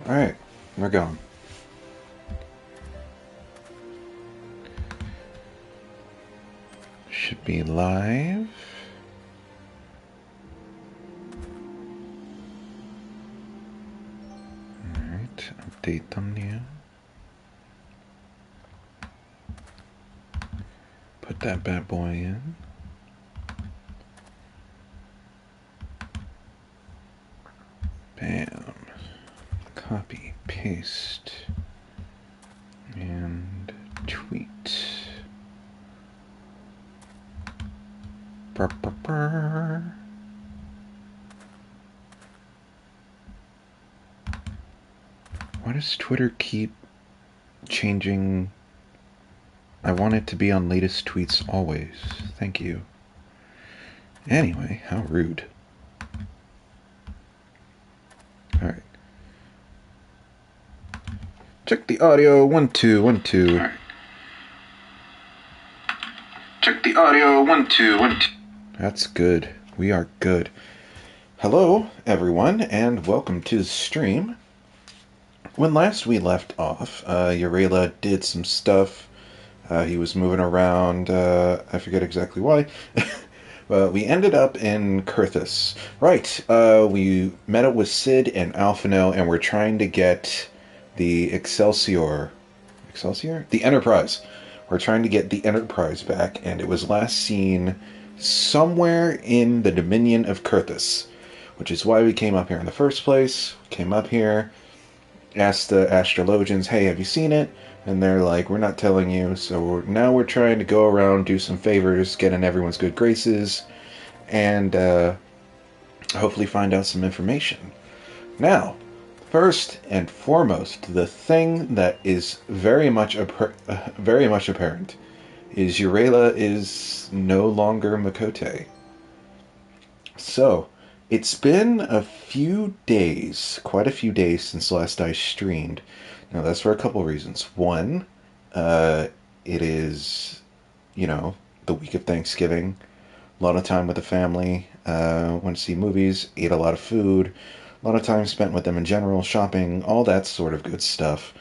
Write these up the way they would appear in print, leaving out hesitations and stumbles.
Alright, we're going. Should be live. Alright, update thumbnail. Put that bad boy in. Bam. Copy, paste, and tweet. Brr, brr, brr. Why does Twitter keep changing? I want it to be on latest tweets always. Thank you. Anyway, how rude. Alright. Check the audio. 1 2 1 2. Right. Check the audio. 1 2 1 2. That's good. We are good. Hello, everyone, and welcome to the stream. When last we left off, Urela did some stuff. He was moving around. I forget exactly why. We ended up in Coerthas. Right. We met up with Sid and Alphino, and we're trying to get the Excelsior? The Enterprise. We're trying to get the Enterprise back, and it was last seen somewhere in the Dominion of Coerthas, which is why we came up here in the first place. Came up here, asked the astrologians, hey, have you seen it? And they're like, we're not telling you. So now we're trying to go around, do some favors, get in everyone's good graces, and hopefully find out some information. Now, first and foremost, the thing that is very much apparent is Urela is no longer Makote. So, it's been a few days, quite a few days since last I streamed. Now, that's for a couple of reasons. One, it is, the week of Thanksgiving. A lot of time with the family. Went to see movies, ate a lot of food. A lot of time spent with them in general, shopping, all that sort of good stuff.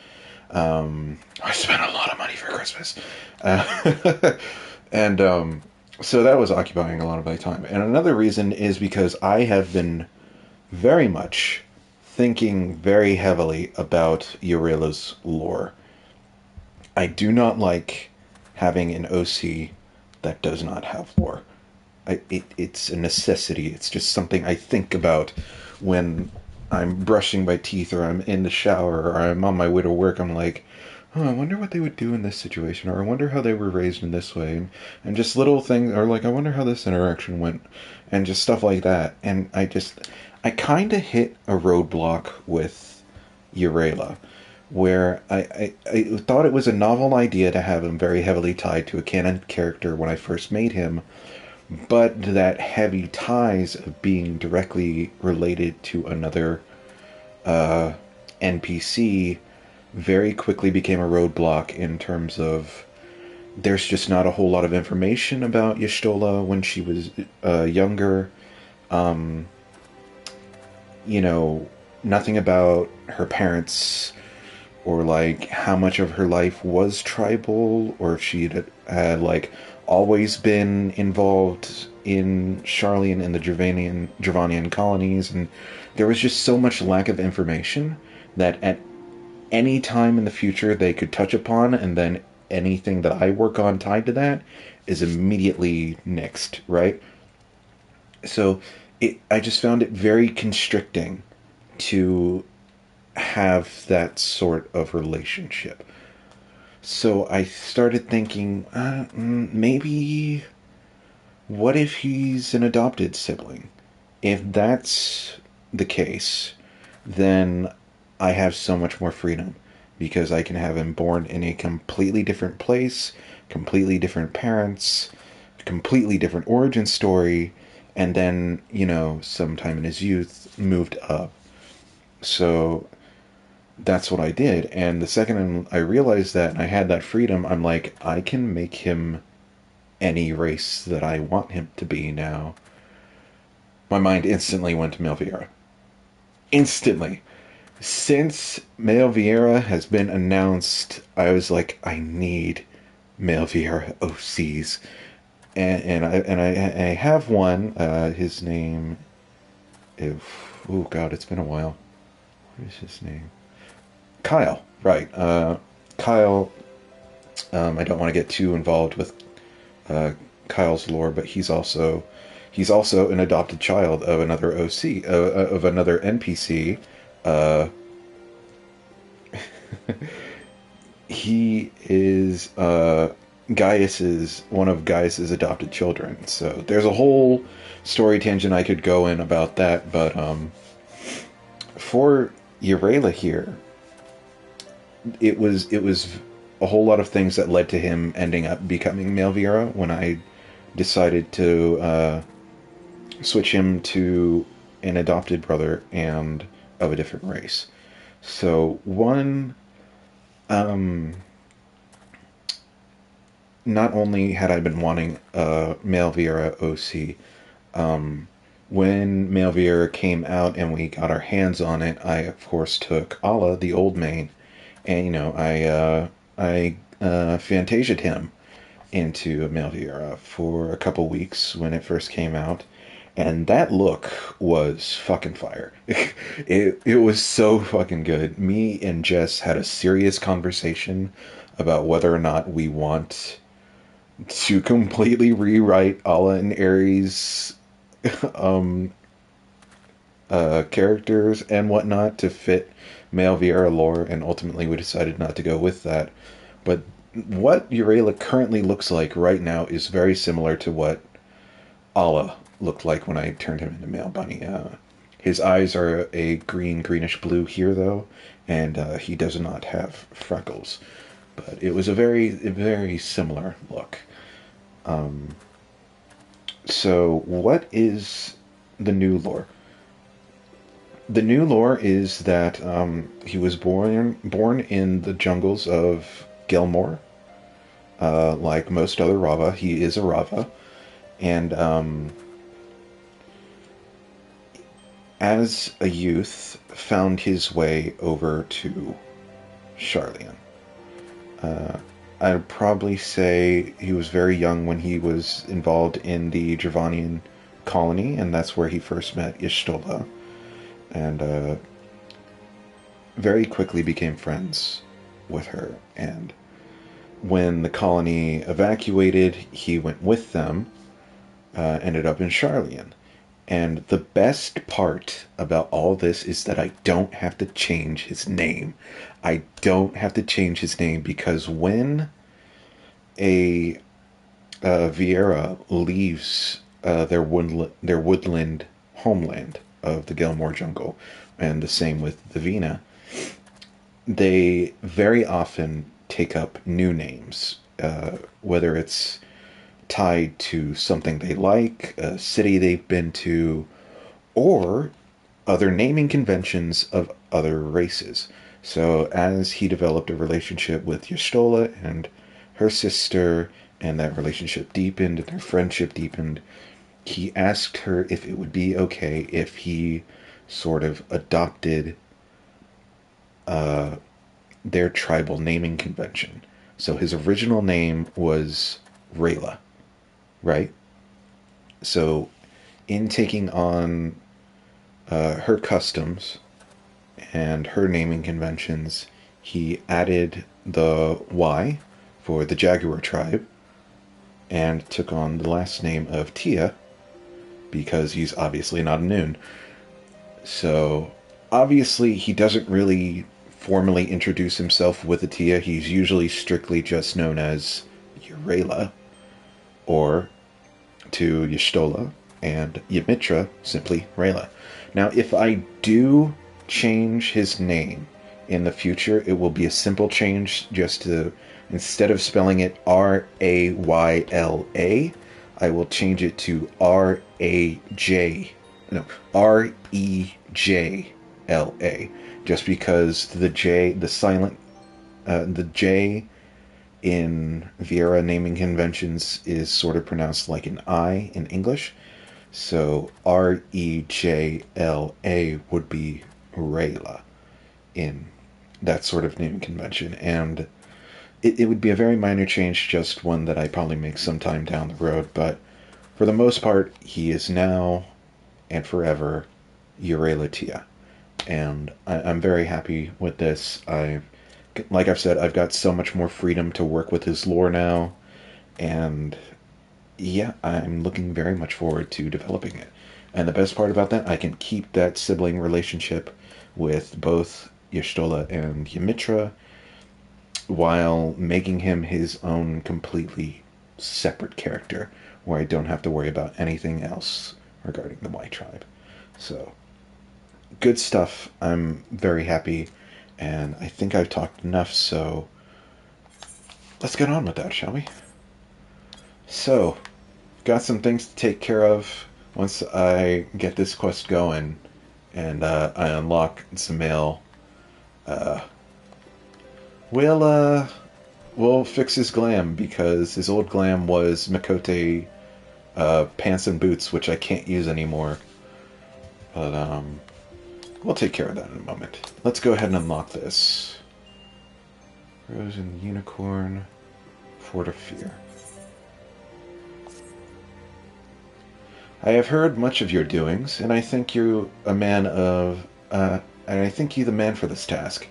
I spent a lot of money for Christmas. And so that was occupying a lot of my time. And another reason is because I have been very much thinking very heavily about Urela's lore. I do not like having an OC that does not have lore. It's a necessity. It's just something I think about when I'm brushing my teeth or I'm in the shower or I'm on my way to work. I'm like, oh, I wonder what they would do in this situation, or I wonder how they were raised in this way, and just little things, or like, I wonder how this interaction went, and just stuff like that. And I kind of hit a roadblock with Urela, where I thought it was a novel idea to have him very heavily tied to a canon character when I first made him, but that heavy ties of being directly related to another NPC very quickly became a roadblock in terms of there's just not a whole lot of information about Y'shtola when she was younger. Nothing about her parents, or like how much of her life was tribal, or if she had like always been involved in Charlian and the Dravanian colonies, and there was just so much lack of information that at any time in the future they could touch upon, and then anything that I work on tied to that is immediately nixed, right? So I just found it very constricting to have that sort of relationship. So I started thinking, maybe, what if he's an adopted sibling? If that's the case, then I have so much more freedom, because I can have him born in a completely different place, completely different parents, completely different origin story, and then, sometime in his youth, moved up. So that's what I did. And the second I realized that and I had that freedom, I'm like, I can make him any race that I want him to be now. My mind instantly went to Melviera. Instantly. Since Male Vieira has been announced, I was like, I need Male Vieira OCs, and I have one. His name, oh god, it's been a while. What is his name? Kyle, right? Kyle. I don't want to get too involved with Kyle's lore, but he's also an adopted child of another OC, of another NPC. Uh, he is Gaius's one of Gaius's adopted children. So there's a whole story tangent I could go in about that, but for Urela here, it was a whole lot of things that led to him ending up becoming Malvira when I decided to switch him to an adopted brother and of a different race. So one, not only had I been wanting a Malvira OC, when Malvira came out and we got our hands on it, I of course took Allah, the old main, and I fantasied him into Malvira for a couple weeks when it first came out, and that look was fucking fire. It was so fucking good. Me and Jess had a serious conversation about whether or not we want to completely rewrite Allah and Ares um, characters and whatnot to fit male Vieira lore, and ultimately we decided not to go with that. But what Urela currently looks like right now is very similar to what Allah looked like when I turned him into male bunny. His eyes are a greenish blue here, though, and he does not have freckles. But it was a very similar look. So, what is the new lore? The new lore is that he was born in the jungles of Gelmor. Like most other Rava, he is a Rava, and as a youth, found his way over to Sharlayan. I'd probably say he was very young when he was involved in the Dravanian colony, and that's where he first met Y'shtola, and very quickly became friends with her. And when the colony evacuated, he went with them, ended up in Sharlayan. And the best part about all this is that I don't have to change his name. I don't have to change his name because when a Vieira leaves their woodland homeland of the Gelmor jungle, and the same with the Vina, they very often take up new names, whether it's tied to something they like, a city they've been to, or other naming conventions of other races. So as he developed a relationship with Y'shtola and her sister, and that relationship deepened and their friendship deepened, he asked her if it would be okay if he sort of adopted their tribal naming convention. So his original name was Rayla, right? So, in taking on her customs and her naming conventions, he added the Y for the Jaguar tribe and took on the last name of Tia because he's obviously not a Noon. So, obviously, he doesn't really formally introduce himself with a Tia. He's usually strictly just known as Urela, or to Y'shtola, and Ymitra simply Rayla. Now, if I do change his name in the future, it will be a simple change, just to, instead of spelling it Rayla, I will change it to Rejla, just because the J in Vieira naming conventions is sort of pronounced like an I in English. So Rejla would be Rayla. in that sort of naming convention, and it would be a very minor change, just one that I probably make sometime down the road, but for the most part, he is now and forever Eurelatia. And I'm very happy with this. Like I've said, I've got so much more freedom to work with his lore now, and yeah, I'm looking very much forward to developing it. And the best part about that, I can keep that sibling relationship with both Y'shtola and Ymitra while making him his own completely separate character, where I don't have to worry about anything else regarding the White Tribe. So, good stuff. I'm very happy, and I think I've talked enough, so let's get on with that, shall we? So, got some things to take care of once I get this quest going, and I unlock Zamail. We'll fix his glam, because his old glam was Makote pants and boots, which I can't use anymore. But we'll take care of that in a moment. Let's go ahead and unlock this. Rose and Unicorn, Fort of Fear. I have heard much of your doings, and I think you the man for this task.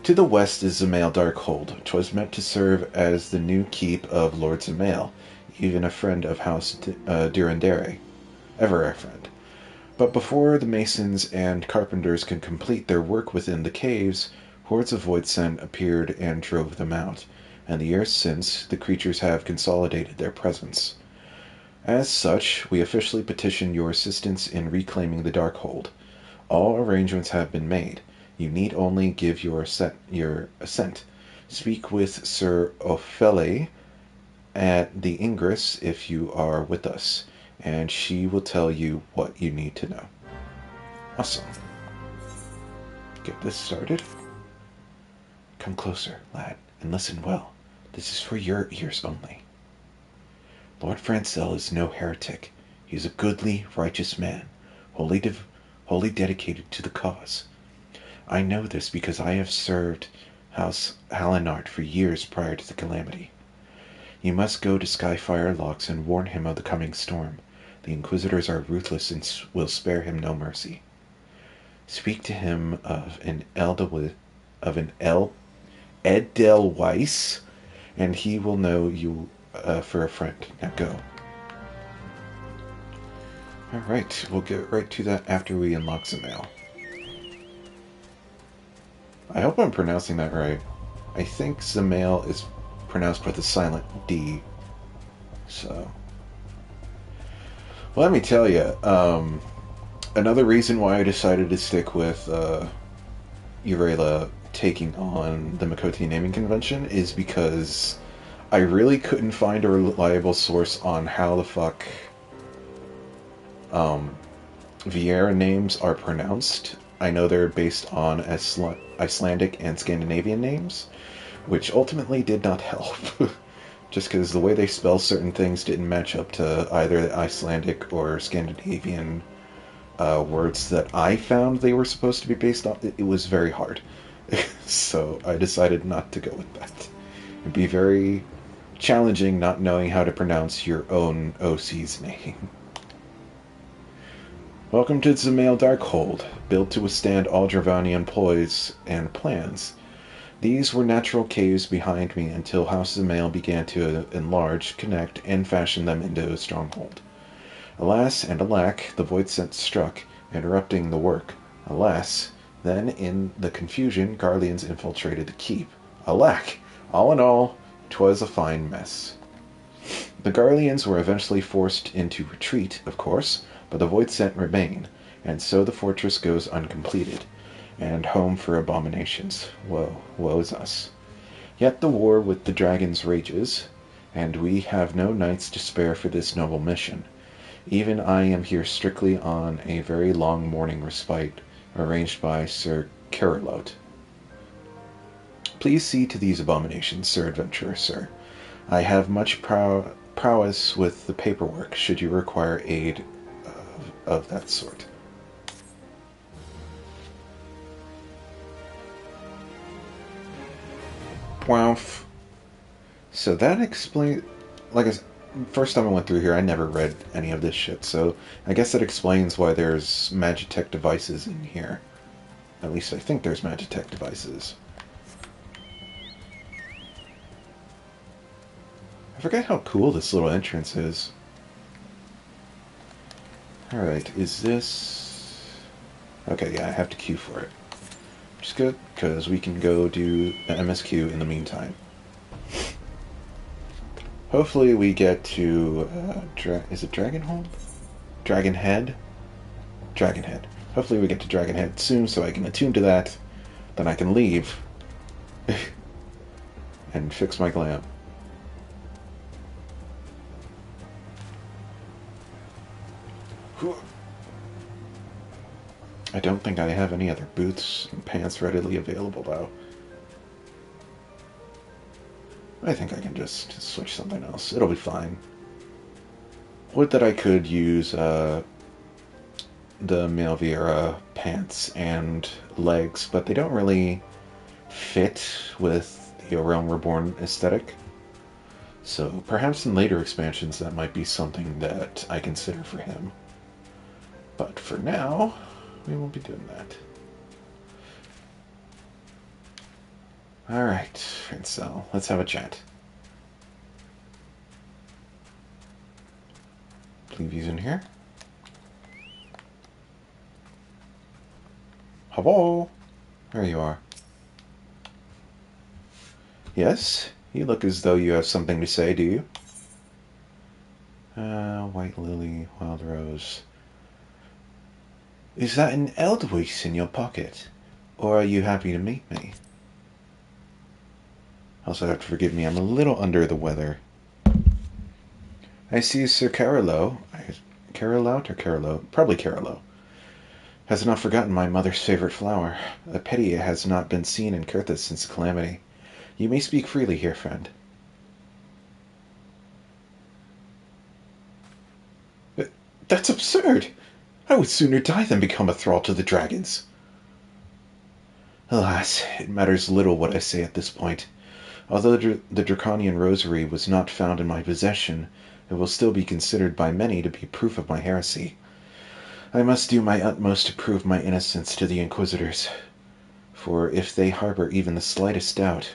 To the west is Zamail Darkhold. 'Twas meant to serve as the new keep of Lord Zamail, even a friend of House Durandere. Ever a friend. But before the masons and carpenters could complete their work within the caves, hordes of Voidsent appeared and drove them out, and the years since, the creatures have consolidated their presence. As such, we officially petition your assistance in reclaiming the Darkhold. All arrangements have been made. You need only give your assent. Speak with Sir Ophelli at the Ingress if you are with us, and she will tell you what you need to know. Awesome. Get this started. Come closer, lad, and listen well. This is for your ears only. Lord Francel is no heretic. He is a goodly, righteous man, wholly dedicated to the cause. I know this because I have served House Halinart for years prior to the calamity. You must go to Skyfire Locks and warn him of the coming storm. The Inquisitors are ruthless and will spare him no mercy. Speak to him of an Edelweiss, and he will know you for a friend. Now go. Alright, we'll get right to that after we unlock Zamail. I hope I'm pronouncing that right. I think Zamail is pronounced with a silent D. So, well, let me tell you, another reason why I decided to stick with Eurela taking on the Makote naming convention is because I really couldn't find a reliable source on how the fuck Viera names are pronounced. I know they're based on Icelandic and Scandinavian names, which ultimately did not help. Just because the way they spell certain things didn't match up to either the Icelandic or Scandinavian words that I found they were supposed to be based on. It was very hard. So I decided not to go with that. It'd be very challenging not knowing how to pronounce your own OC's name. Welcome to Zamail Darkhold, built to withstand all Dravanian ploys and plans. These were natural caves behind me until House Zamail began to enlarge, connect, and fashion them into a stronghold. Alas and alack, the Voidsent struck, interrupting the work. Alas, then in the confusion, Garleans infiltrated the keep. Alack! All in all, 'twas a fine mess. The Garleans were eventually forced into retreat, of course, but the Voidsent remain, and so the fortress goes uncompleted, and home for abominations. Woe is us. Yet the war with the dragons rages, and we have no nights to spare for this noble mission. Even I am here strictly on a very long morning respite, arranged by Sir Carolote. Please see to these abominations, Sir Adventurer, sir. I have much prowess with the paperwork, should you require aid of that sort. Wow. So that explains... Like I said, first time I went through here, I never read any of this shit, so I guess that explains why there's Magitech devices in here. At least I think there's Magitech devices. I forget how cool this little entrance is. Alright, is this... Okay, yeah, I have to queue for it. Which is good, because we can go do the MSQ in the meantime. Hopefully we get to... is it Dragonhold? Dragonhead? Dragonhead. Hopefully we get to Dragonhead soon so I can attune to that. Then I can leave. And fix my glam. I don't think I have any other boots and pants readily available, though. I think I can just switch something else. It'll be fine. Would that I could use the Malviera pants and legs, but they don't really fit with the Realm Reborn aesthetic. So perhaps in later expansions that might be something that I consider for him. But for now, we won't be doing that. Alright, so let's have a chat. Believe he's in here. Hello? There you are. Yes? You look as though you have something to say, do you? White lily, wild rose. Is that an Eldweiss in your pocket? Or are you happy to meet me? Also have to forgive me, I'm a little under the weather. I see Sir Carolo. Carolout or Carolo? Probably Carolo. Has not forgotten my mother's favorite flower. A pity it has not been seen in Coerthas since the calamity. You may speak freely here, friend. That's absurd! I would sooner die than become a thrall to the dragons. Alas, it matters little what I say at this point. Although the Draconian rosary was not found in my possession, it will still be considered by many to be proof of my heresy. I must do my utmost to prove my innocence to the Inquisitors, for if they harbor even the slightest doubt,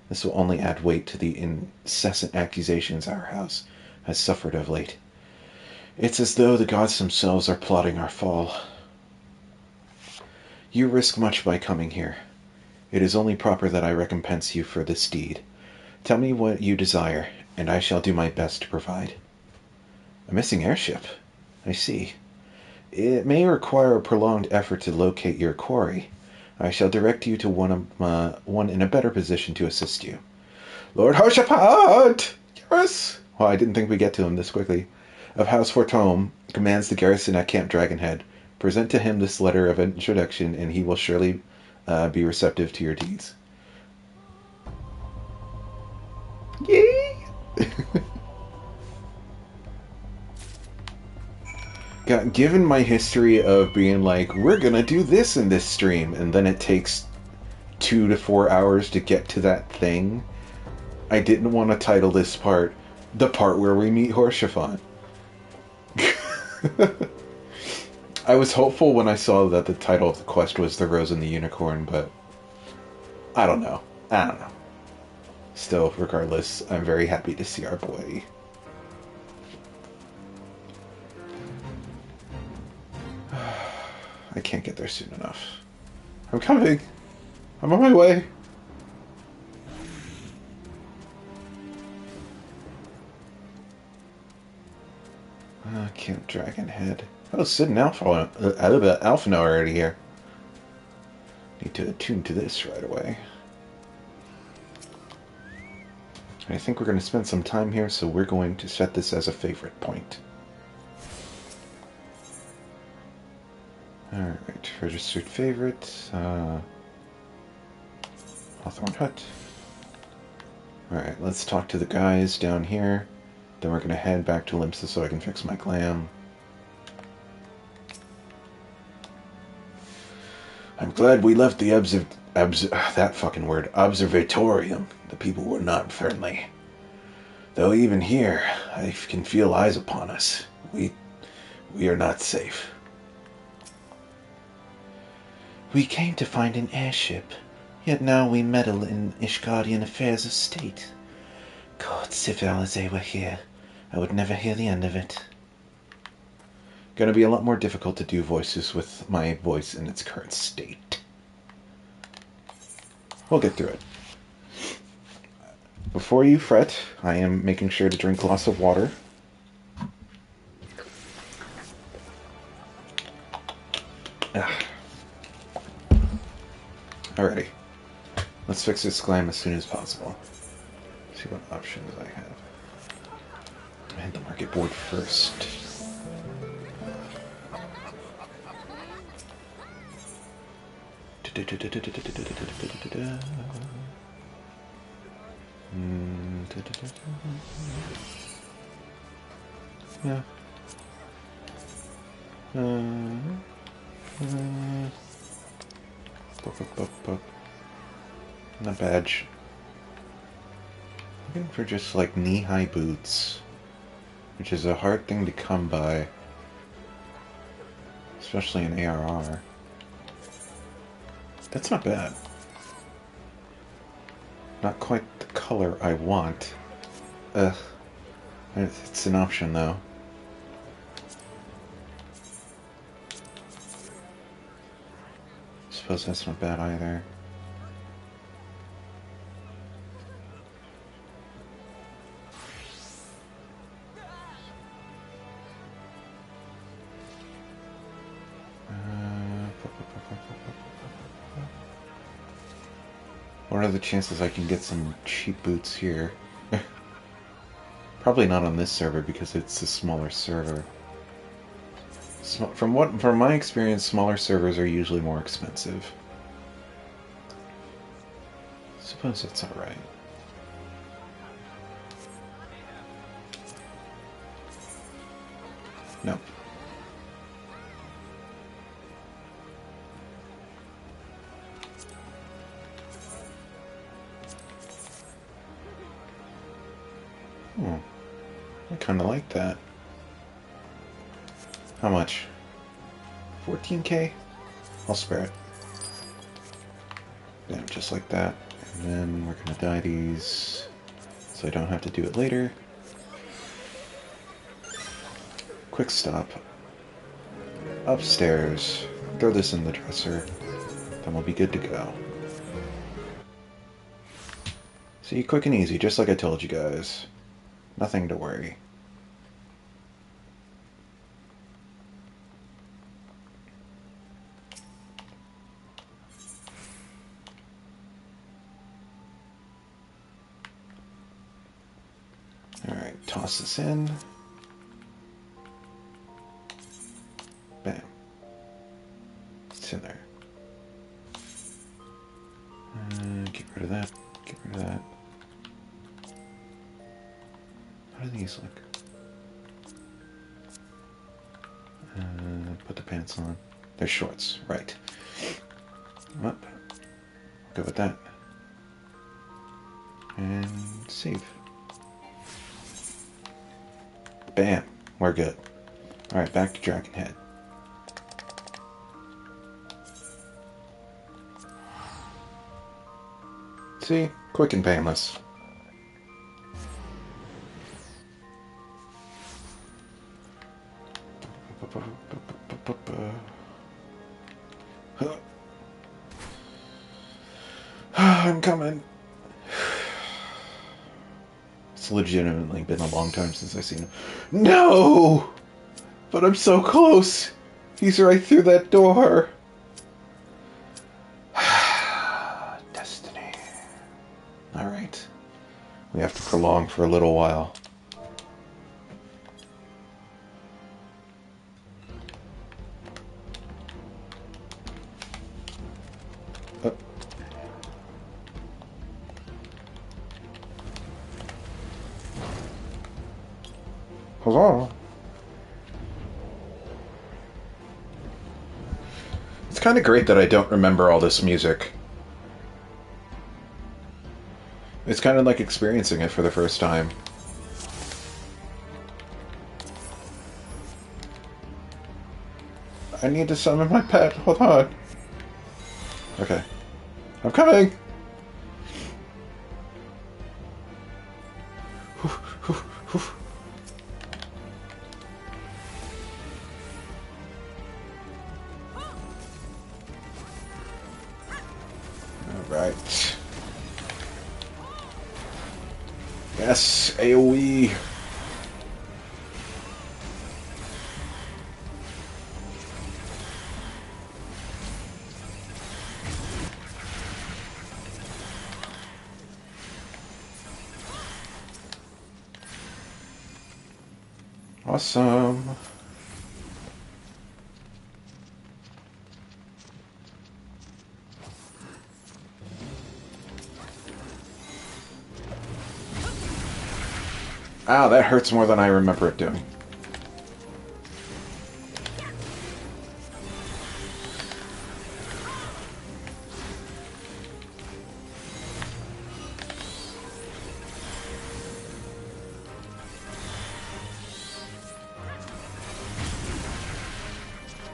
this will only add weight to the incessant accusations our house has suffered of late. It's as though the gods themselves are plotting our fall. You risk much by coming here. It is only proper that I recompense you for this deed. Tell me what you desire, and I shall do my best to provide. A missing airship? I see. It may require a prolonged effort to locate your quarry. I shall direct you to one in a better position to assist you. Lord Hoshaphat! Yes! Well, I didn't think we'd get to him this quickly. Of House Fortome, commands the garrison at Camp Dragonhead. Present to him this letter of introduction, and he will surely be receptive to your deeds. Yay! God, given my history of being like, we're gonna do this in this stream, and then it takes 2 to 4 hours to get to that thing, I didn't want to title this part, the part where we meet Hoshaphat. I was hopeful when I saw that the title of the quest was The Rose and the Unicorn, but I don't know. Still, regardless, I'm very happy to see our boy. I can't get there soon enough. I'm coming! I'm on my way! Camp Dragonhead. Oh, Sid and Alpha are already here. Need to attune to this right away. I think we're going to spend some time here, so we're going to set this as a favorite point. Alright, registered favorite. Hawthorne Hut. Alright, let's talk to the guys down here. Then we're going to head back to Limsa so I can fix my glam. I'm glad we left the that fucking word, observatorium, the people were not friendly. Though even here, I can feel eyes upon us. We are not safe. We came to find an airship, yet now we meddle in Ishgardian affairs of state. God, if Alizé were here, I would never hear the end of it. Gonna be a lot more difficult to do voices with my voice in its current state. We'll get through it. Before you fret, I am making sure to drink lots of water. Alrighty. Let's fix this glam as soon as possible. See what options I have. I hit the market board first. Yeah. Not badge. Looking for just like knee-high boots, which is a hard thing to come by, especially in ARR. That's not bad. Not quite the color I want. It's an option though. Suppose that's not bad either. What are the chances I can get some cheap boots here? Probably not on this server because it's a smaller server. From my experience, smaller servers are usually more expensive. Suppose that's alright. Nope. I kind of like that. How much? 14k? I'll spare it. Damn, just like that. And then we're gonna dye these so I don't have to do it later. Quick stop. Upstairs. Throw this in the dresser. Then we'll be good to go. See, quick and easy, just like I told you guys. Nothing to worry. Alright, toss this in. Bam. It's in there. Get rid of that. Get rid of that. How do these look? Put the pants on. They're shorts, right. Up. Go with that. And save. Bam. We're good. Alright, back to Dragonhead. See? Quick and painless. I'm coming. It's legitimately been a long time since I've seen him. No! But I'm so close! He's right through that door. Destiny. Alright. We have to prolong for a little while. Huzzah. It's kind of great that I don't remember all this music. It's kind of like experiencing it for the first time. I need to summon my pet. Hold on. Okay. I'm coming! Alright. Yes, AoE. Awesome. Ow, that hurts more than I remember it doing.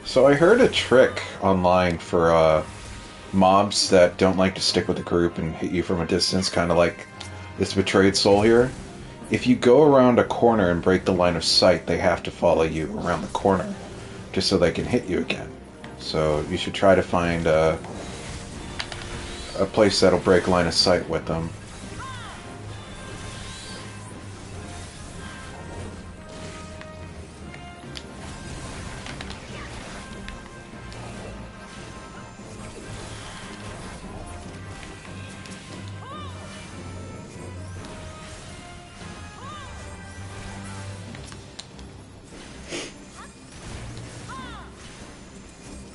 So I heard a trick online for mobs that don't like to stick with the group and hit you from a distance, kind of like this betrayed soul here. If you go around a corner and break the line of sight, they have to follow you around the corner, just so they can hit you again. So you should try to find a place that'll break line of sight with them.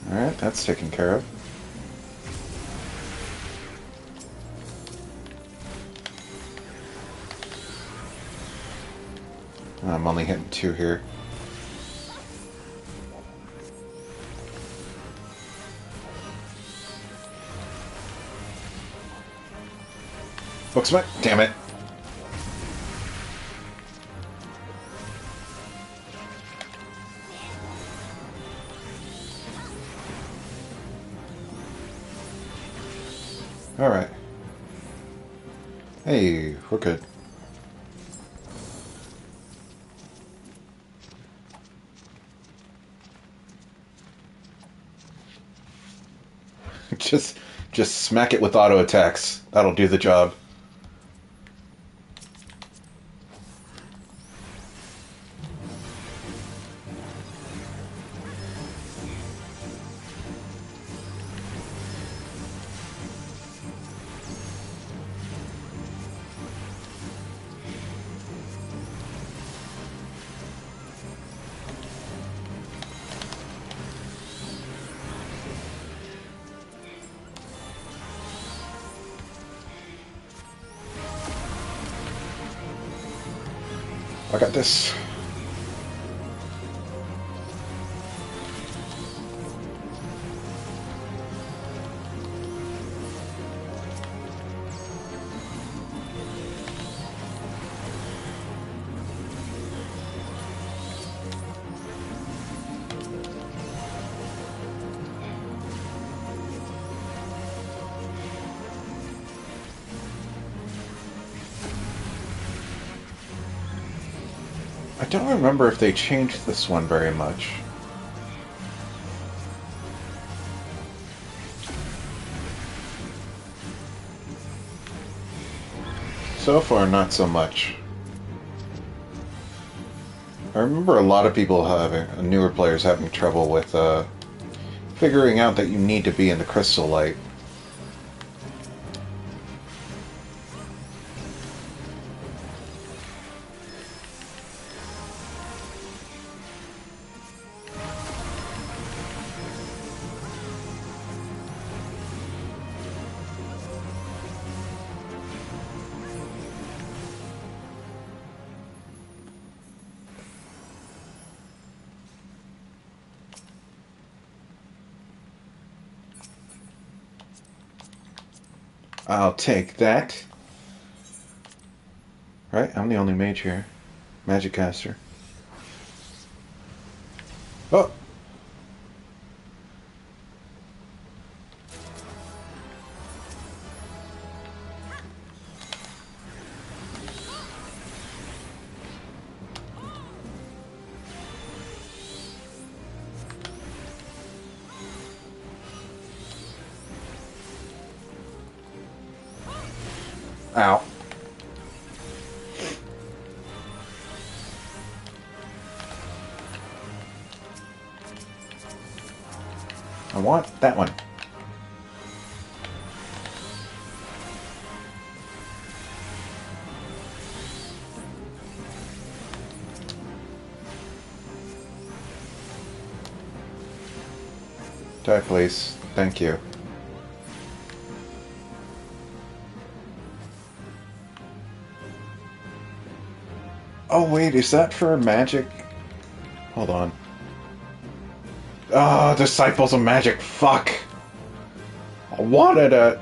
Alright, that's taken care of. I'm only hitting 2 here. Book smack! Damn it! Alright. Hey, we're good. just smack it with auto attacks. That'll do the job. I got this. I don't remember if they changed this one very much. So far, not so much. I remember a lot of people having, newer players having trouble with figuring out that you need to be in the crystal light. I'll take that. Right? I'm the only mage here. Magic caster. Oh! Ow. I want that one. Die, please. Thank you. Oh, wait, is that for magic? Hold on. Oh, Disciples of Magic, fuck! I wanted it!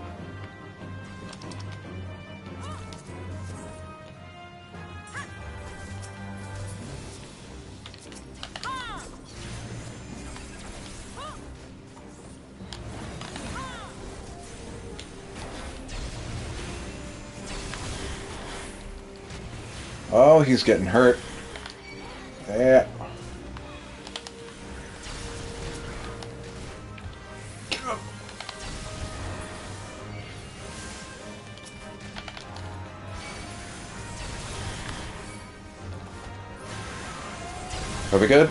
Oh, he's getting hurt. Yeah. Are we good?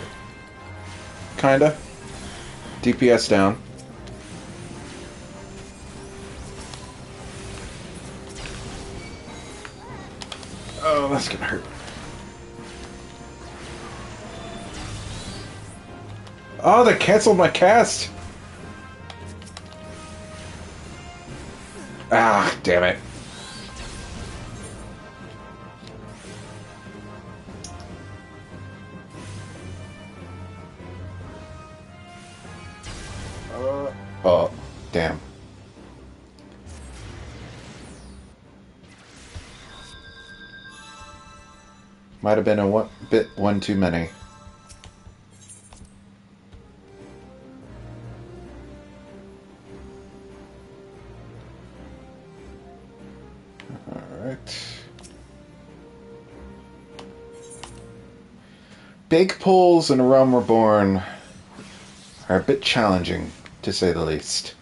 Kinda. DPS down. Oh, that's gonna hurt. Oh, they canceled my cast! Ah, damn it. Oh, damn. Might have been a one too many. Alright. Big pulls in a Realm Reborn are a bit challenging, to say the least.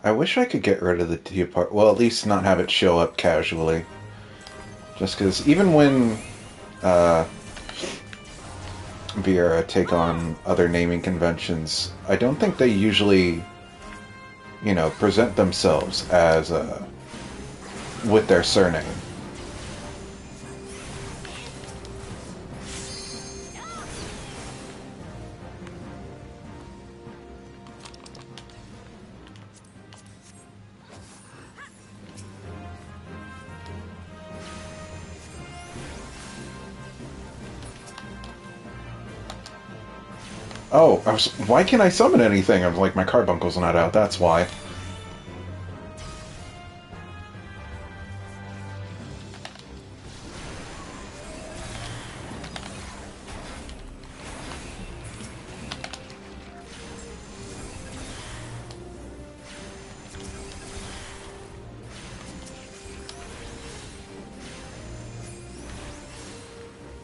I wish I could get rid of the Tea Party. Well, at least not have it show up casually. Just because even when Viera take on other naming conventions, I don't think they usually, you know, present themselves as with their surname. Oh, why can't I summon anything? I'm like, my carbuncle's not out, that's why.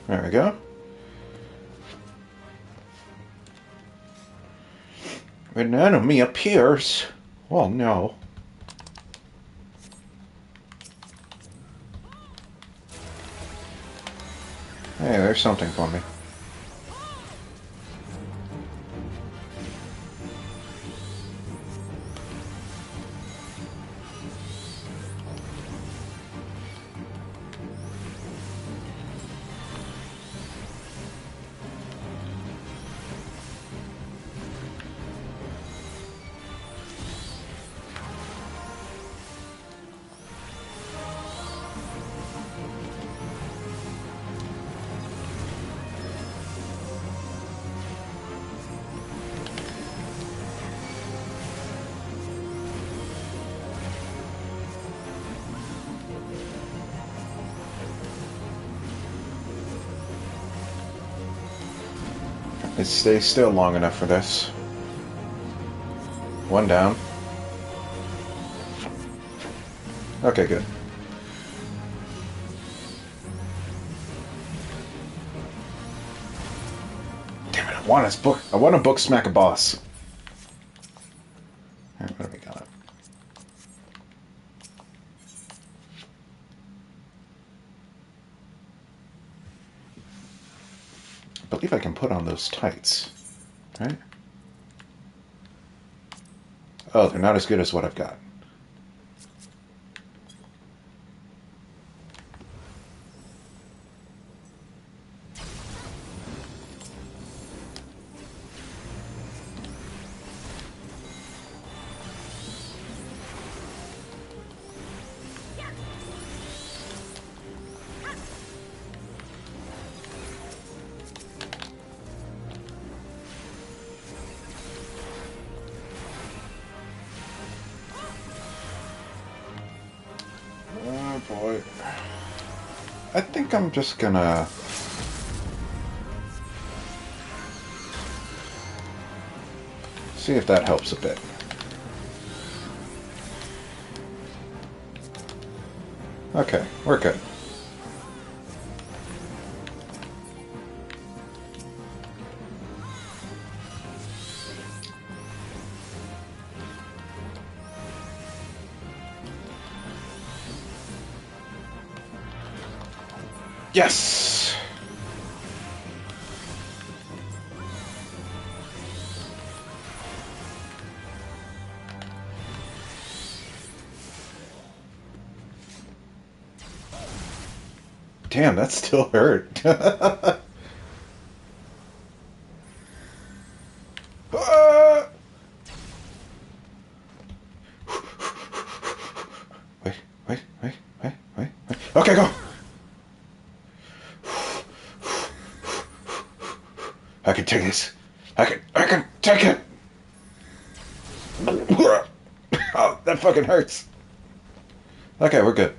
There we go. An enemy appears. Oh no. Hey, there's something for me. It stays still long enough for this. One down. Okay, good. Damn it, I want to book smack a boss. Alright, what do we got? I believe I can put on those tights, right? Oh, they're not as good as what I've got. Oh boy. I think I'm just gonna... see if that helps a bit. Okay, we're good. Yes! Damn, that still hurt. Wait. Okay, go! I can take this. I can take it! Oh, that fucking hurts. Okay, we're good.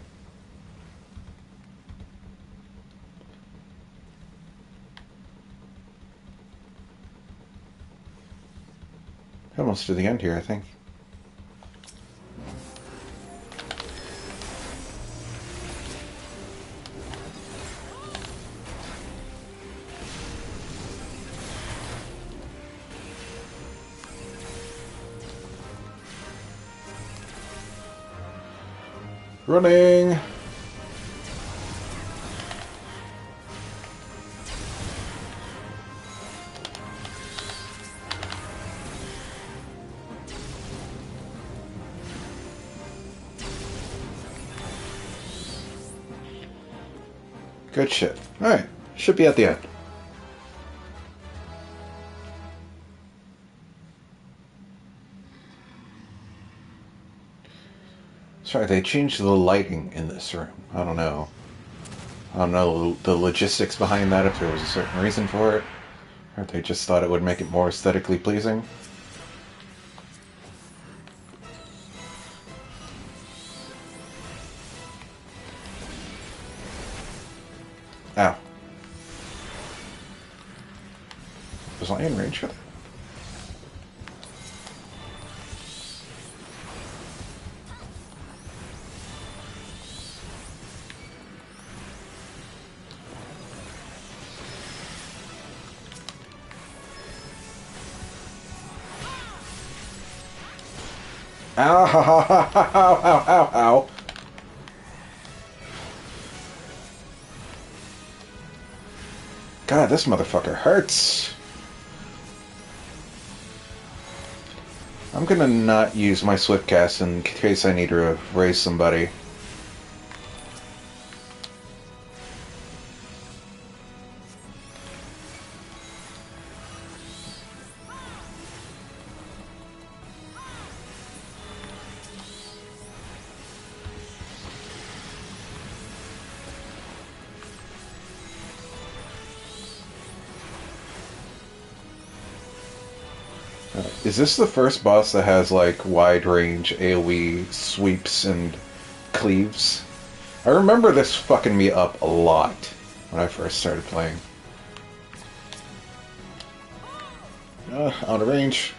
Almost to the end here, I think. Running! Good shit. Alright, should be at the end. Sorry, they changed the lighting in this room. I don't know the logistics behind that, if there was a certain reason for it, or if they just thought it would make it more aesthetically pleasing. Ow. Was I in range for that? Ow, ow, ow, ow, ow, ow. God, this motherfucker hurts. I'm gonna not use my swift cast in case I need to raise somebody. Is this the first boss that has, like, wide-range AoE sweeps and cleaves? I remember this fucking me up a lot when I first started playing. Out of range.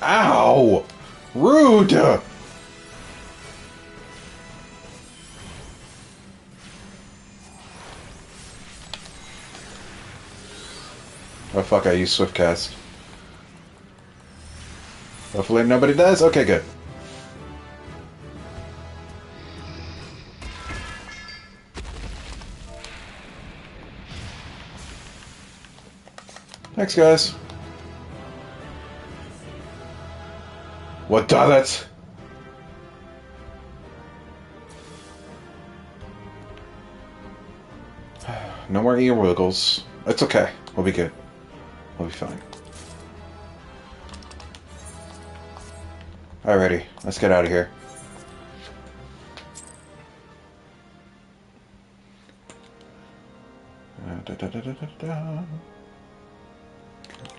Ow! Rude! Oh fuck, I use Swift Cast. Hopefully nobody does? Okay, good. Thanks, guys. What does it? No more ear wiggles. It's okay. We'll be good. We'll be fine. Alrighty, let's get out of here.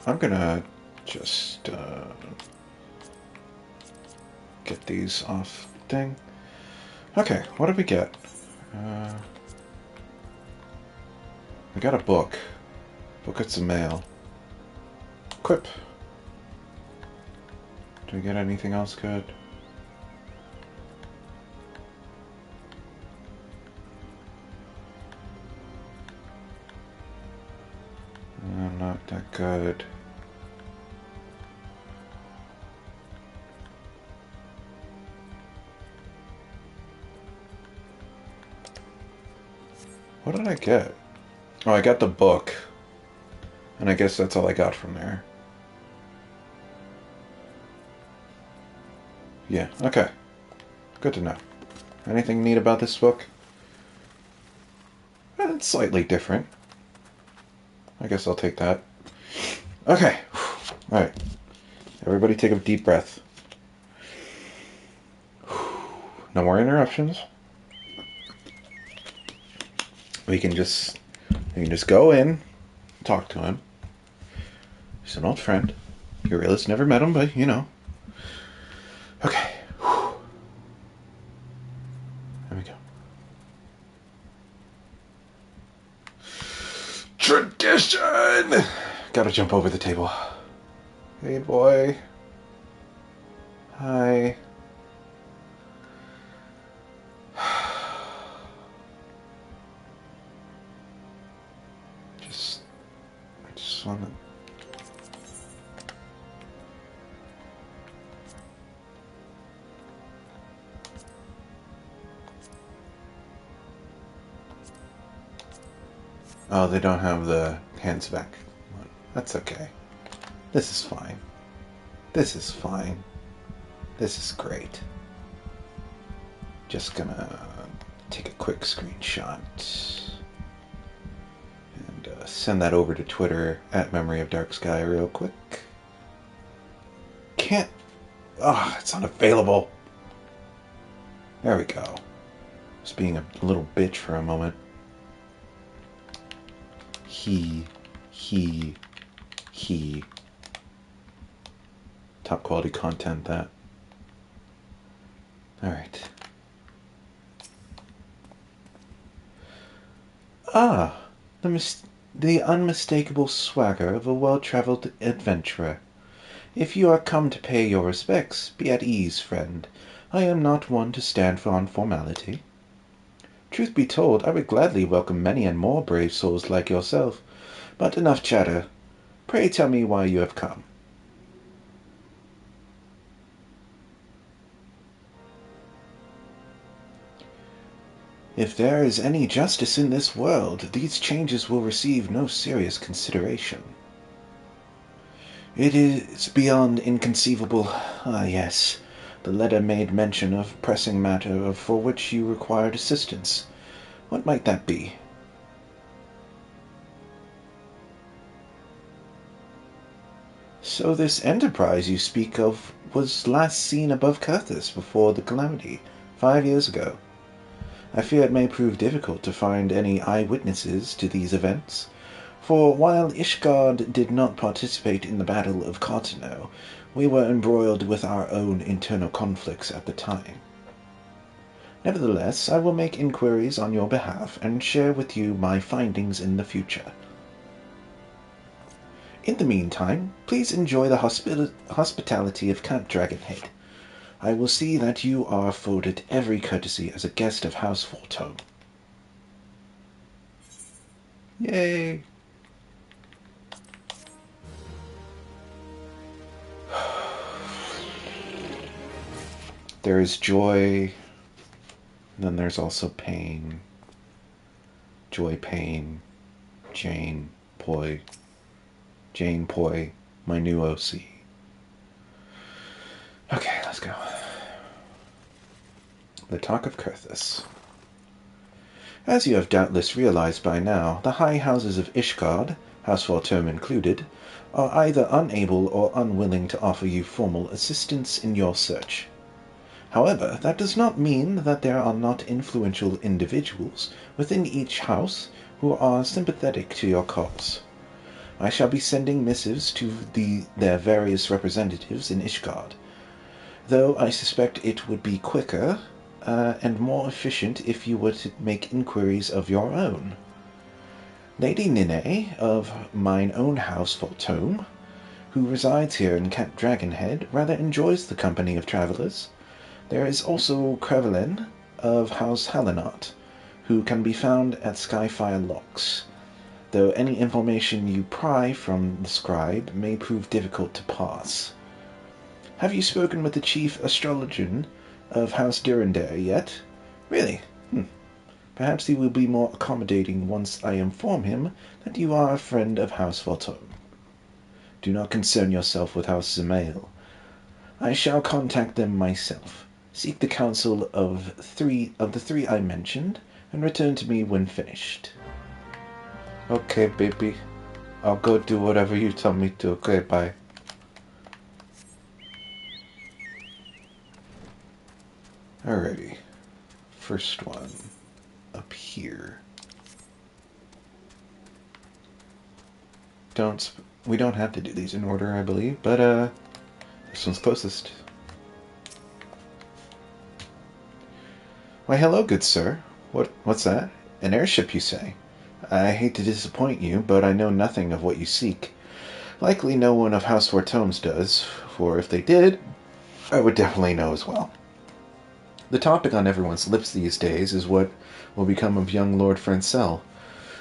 I'm gonna just get these off thing. Okay, what did we get? We got a book. Book at some mail. Equip. Do we get anything else good? Not that good. What did I get? Oh, I got the book. And I guess that's all I got from there. Yeah, okay. Good to know. Anything neat about this book? It's slightly different. I guess I'll take that. Okay. Alright. Everybody take a deep breath. No more interruptions. We can just go in, talk to him. He's an old friend. You realize never met him, but you know. Okay. There we go. Tradition! Gotta jump over the table. Hey, boy. Hi. I just want to... Oh, they don't have the hands back. That's okay. This is fine. This is fine. This is great. Just gonna take a quick screenshot and send that over to Twitter at MemoryOfDarksky real quick. Can't... Oh, it's unavailable. There we go. Just being a little bitch for a moment. He. Top quality content, that. Alright. Ah, the unmistakable swagger of a well-traveled adventurer. If you are come to pay your respects, be at ease, friend. I am not one to stand on formality. Truth be told, I would gladly welcome many and more brave souls like yourself. But enough chatter. Pray tell me why you have come. If there is any justice in this world, these changes will receive no serious consideration. It is beyond inconceivable. Ah, yes. The letter made mention of pressing matter for which you required assistance. What might that be? So this enterprise you speak of was last seen above Coerthas before the calamity, 5 years ago. I fear it may prove difficult to find any eyewitnesses to these events, for while Ishgard did not participate in the Battle of Cartano, we were embroiled with our own internal conflicts at the time. Nevertheless, I will make inquiries on your behalf and share with you my findings in the future. In the meantime, please enjoy the hospitality of Count Dragonhead. I will see that you are afforded every courtesy as a guest of House Fortome. Yay! There is joy, then there's also pain. Joy, pain, Jane, Poi, my new OC. Okay, let's go. The Talk of Coerthas. As you have doubtless realized by now, the high houses of Ishgard, House Fortome included, are either unable or unwilling to offer you formal assistance in your search. However, that does not mean that there are not influential individuals within each house who are sympathetic to your cause. I shall be sending missives to their various representatives in Ishgard, though I suspect it would be quicker and more efficient if you were to make inquiries of your own. Lady Nine of mine own house Fortome, who resides here in Count Dragonhead, rather enjoys the company of travelers. There is also Crevelin of House Halinot, who can be found at Skyfire Locks, though any information you pry from the scribe may prove difficult to pass. Have you spoken with the chief astrologian of House Durandare yet? Really? Perhaps he will be more accommodating once I inform him that you are a friend of House Fortome. Do not concern yourself with House Zemail. I shall contact them myself. Seek the counsel of the three I mentioned, and return to me when finished. Okay, baby. I'll go do whatever you tell me to. Okay, bye. Alrighty. First one. Up here. We don't have to do these in order, I believe, but this one's closest. Why, hello, good sir. What's that? An airship, you say? I hate to disappoint you, but I know nothing of what you seek. Likely no one of House Fortome's does, for if they did, I would definitely know as well. The topic on everyone's lips these days is what will become of young Lord Francel.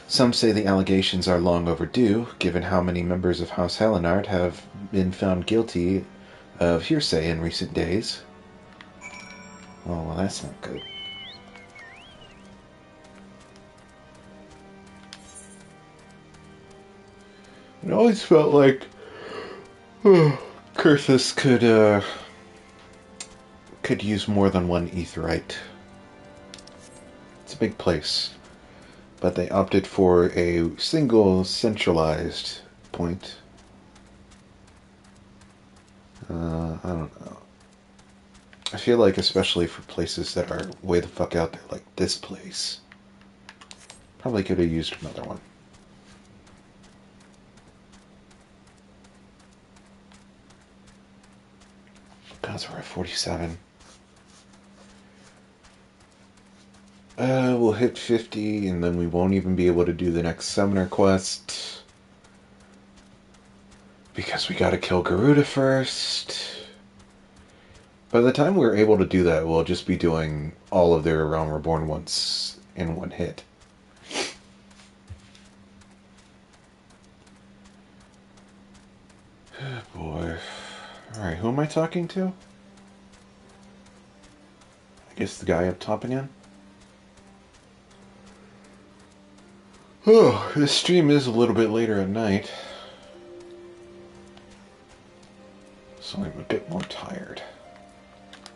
Some say the allegations are long overdue, given how many members of House Halinart have been found guilty of hearsay in recent days. Oh, well, that's not good. It always felt like Coerthas could use more than one aetheryte. It's a big place, but they opted for a single centralized point. I don't know. I feel like, especially for places that are way the fuck out there, like this place, probably could have used another one. God, we're at 47. We'll hit 50, and then we won't even be able to do the next summoner quest. Because we gotta kill Garuda first. By the time we're able to do that, we'll just be doing all of their Realm Reborn once in one hit. Oh boy. Alright, who am I talking to? I guess the guy up top again? Oh, this stream is a little bit later at night. So I'm a bit more tired.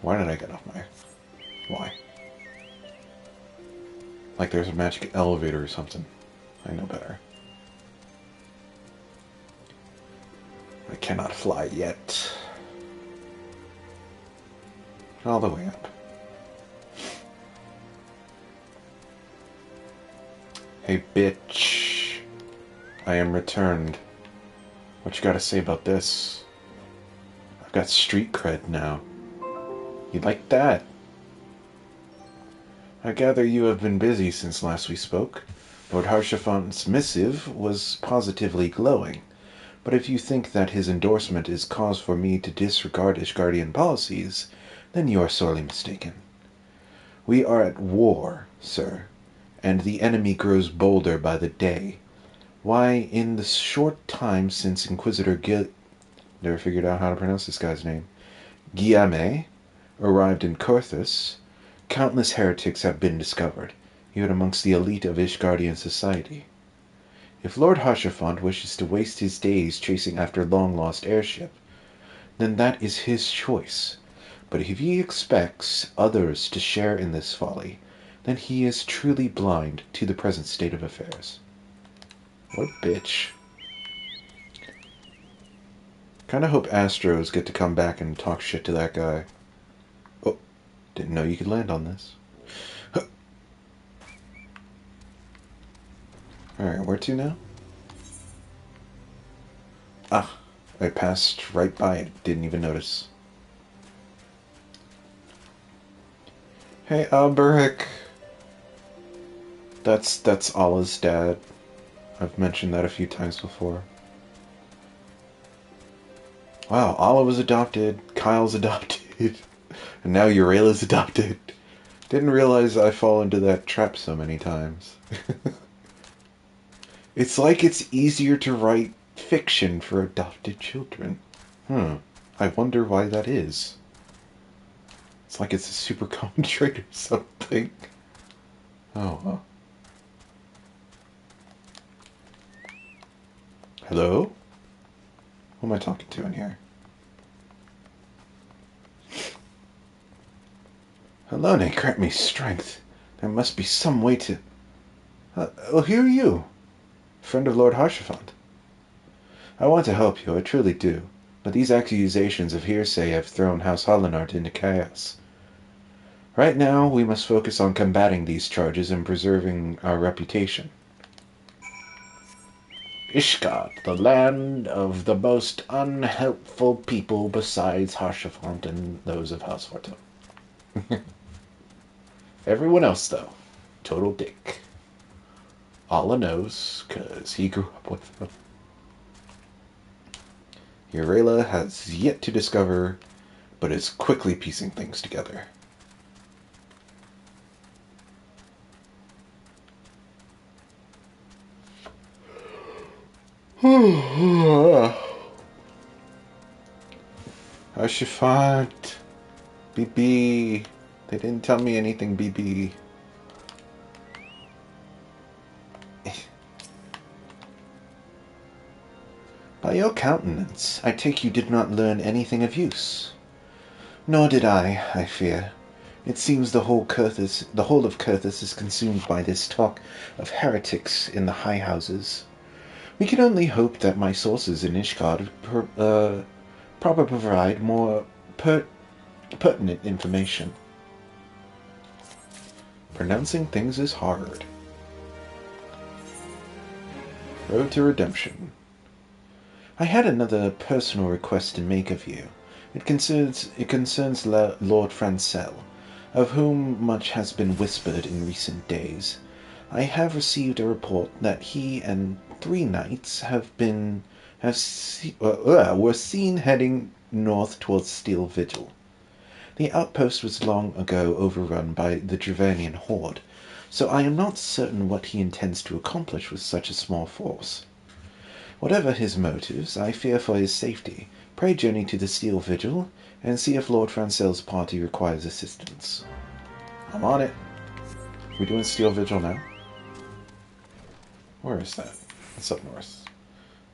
Why did I get off my... Why? Like there's a magic elevator or something. I know better. I cannot fly yet. All the way up. Hey, bitch. I am returned. What you gotta say about this? I've got street cred now. You like that? I gather you have been busy since last we spoke. Lord Harshafont's missive was positively glowing. But if you think that his endorsement is cause for me to disregard Ishgardian policies, then you are sorely mistaken. We are at war, sir, and the enemy grows bolder by the day. Why, in the short time since Inquisitor never figured out how to pronounce this guy's name, Guillaume arrived in Coerthas, countless heretics have been discovered, even amongst the elite of Ishgardian society. If Lord Harshaphont wishes to waste his days chasing after long-lost airship, then that is his choice. But if he expects others to share in this folly, then he is truly blind to the present state of affairs. What a bitch. Kinda hope Astros get to come back and talk shit to that guy. Oh, didn't know you could land on this. Alright, where to now? Ah, I passed right by it. Didn't even notice. Hey, Alberic. That's Allah's dad. I've mentioned that a few times before. Wow, Allah was adopted, Kyle's adopted, and now Urela's adopted. Didn't realize I fall into that trap so many times. It's like it's easier to write fiction for adopted children. I wonder why that is. It's like it's a super common trait or something. Oh, well. Hello? Who am I talking to in here? Helone, grant me strength. There must be some way to... oh, who are you? Friend of Lord Harshaphont. I want to help you, I truly do. But these accusations of hearsay have thrown House Hollinart into chaos. Right now, we must focus on combating these charges and preserving our reputation. Ishgard, the land of the most unhelpful people besides Harshaphont and those of House Horton. Everyone else, though, total dick. Allah knows, 'cause he grew up with them. Urela has yet to discover, but is quickly piecing things together. Harshaphont, BB. They didn't tell me anything, BB. By your countenance, I take you did not learn anything of use. Nor did I fear. It seems the whole of Coerthas is consumed by this talk of heretics in the high houses. We can only hope that my sources in Ishgard provide more pertinent information. Pronouncing things is hard. Road to Redemption. I had another personal request to make of you. It concerns Lord Francel, of whom much has been whispered in recent days. I have received a report that he and 3 knights were seen heading north towards Steel Vigil. The outpost was long ago overrun by the Dravanian horde, so I am not certain what he intends to accomplish with such a small force. Whatever his motives, I fear for his safety. Pray journey to the Steel Vigil, and see if Lord Francel's party requires assistance. I'm on it. We doing Steel Vigil now? Where is that? It's up north.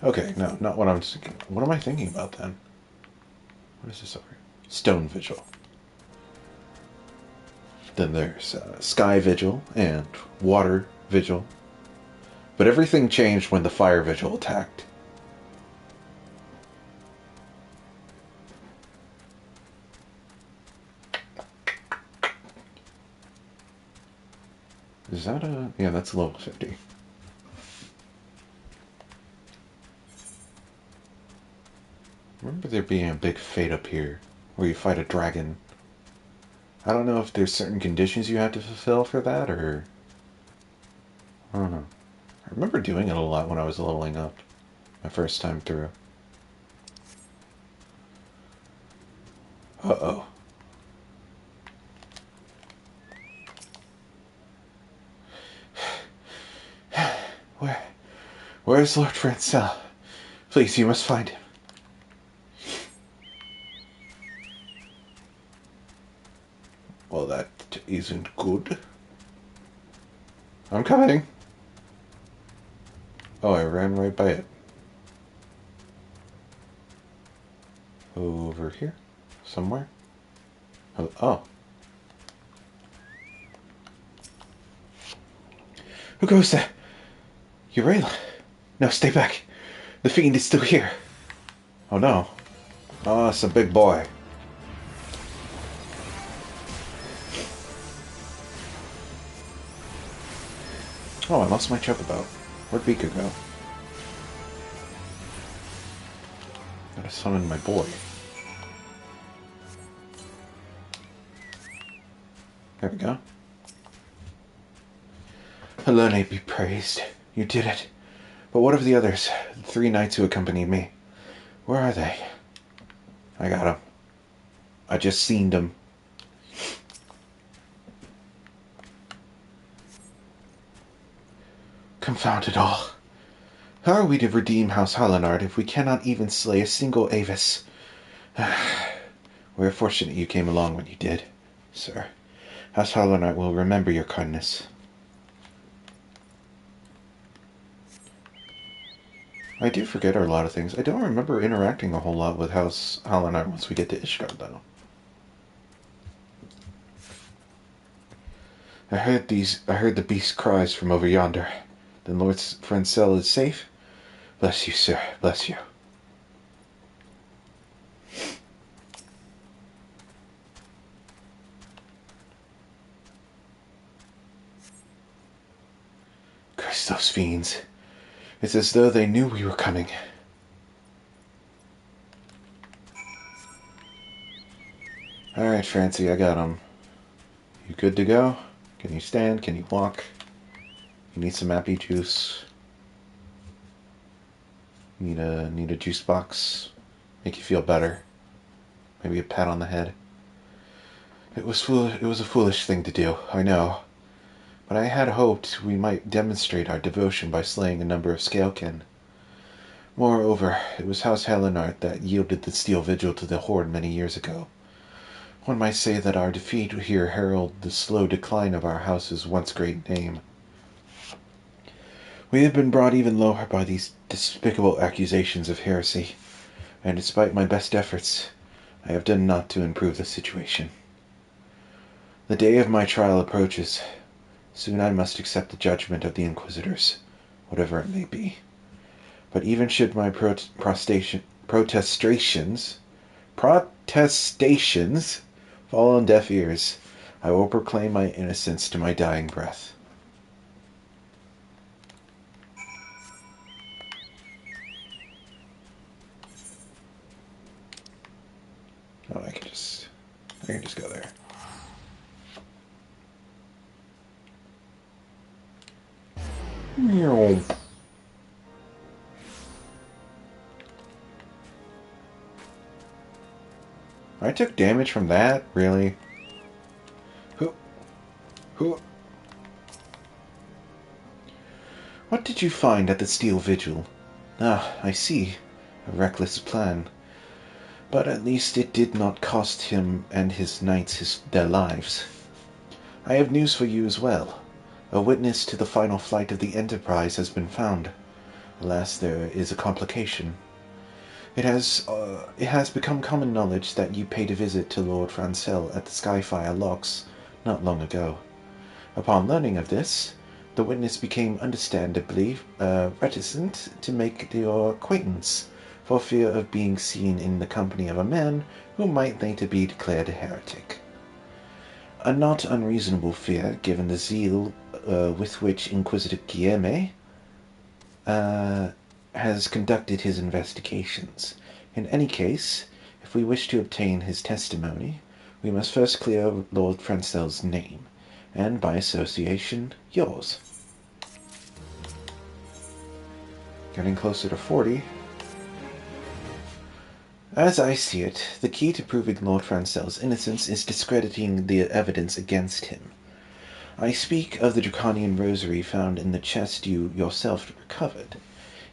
Okay, no, not what I'm thinking. What am I thinking about then? What is this over here? Stone Vigil. Then there's Sky Vigil and Water Vigil. But everything changed when the Fire Vigil attacked. Is that a... Yeah, that's level 50. Remember there being a big fate up here, where you fight a dragon. I don't know if there's certain conditions you have to fulfill for that, or... I don't know. I remember doing it a lot when I was leveling up, my first time through. Uh-oh. Where's Lord Francel? Please, you must find him. Well, that isn't good. I'm coming. Oh, I ran right by it. Over here? Somewhere? Oh. Who goes there? Urayla. No, stay back. The fiend is still here. Oh no. Oh, it's a big boy. Oh, I lost my choke about. Where'd Beaker go? Gotta summon my boy. There we go. Helene be praised. You did it. But what of the others? The 3 knights who accompanied me. Where are they? I got them. I just seen them. Confound it all. How are we to redeem House Hallinard if we cannot even slay a single Avis? We're fortunate you came along when you did, sir. House Hallinard will remember your kindness. I do forget a lot of things. I don't remember interacting a whole lot with House Hallinard once we get to Ishgard, though. I heard the beast cries from over yonder. Then Lord Francel is safe? Bless you, sir. Bless you. Curse those fiends. It's as though they knew we were coming. Alright, Francie, I got him. You good to go? Can you stand? Can you walk? You need some appy juice. Need a juice box. Make you feel better. Maybe a pat on the head. It was a foolish thing to do, I know. But I had hoped we might demonstrate our devotion by slaying a number of Scalekin. Moreover, it was House Hallinard that yielded the Steel Vigil to the Horde many years ago. One might say that our defeat here heralded the slow decline of our house's once great name. We have been brought even lower by these despicable accusations of heresy, and despite my best efforts, I have done naught to improve the situation. The day of my trial approaches. Soon I must accept the judgment of the Inquisitors, whatever it may be. But even should my protestations fall on deaf ears, I will proclaim my innocence to my dying breath. Oh, I can just go there. Meow. I took damage from that? Really? Who? What did you find at the Steel Vigil? Ah, I see. A reckless plan. But at least it did not cost him and his knights their lives. I have news for you as well. A witness to the final flight of the Enterprise has been found. Alas, there is a complication. It has become common knowledge that you paid a visit to Lord Francel at the Skyfire Locks not long ago. Upon learning of this, the witness became understandably reticent to make your acquaintance, for fear of being seen in the company of a man who might later be declared a heretic. A not unreasonable fear, given the zeal with which Inquisitor Guillerme has conducted his investigations. In any case, if we wish to obtain his testimony, we must first clear Lord Francel's name, and by association, yours. Getting closer to 40. As I see it, the key to proving Lord Francel's innocence is discrediting the evidence against him. I speak of the draconian rosary found in the chest you yourself recovered.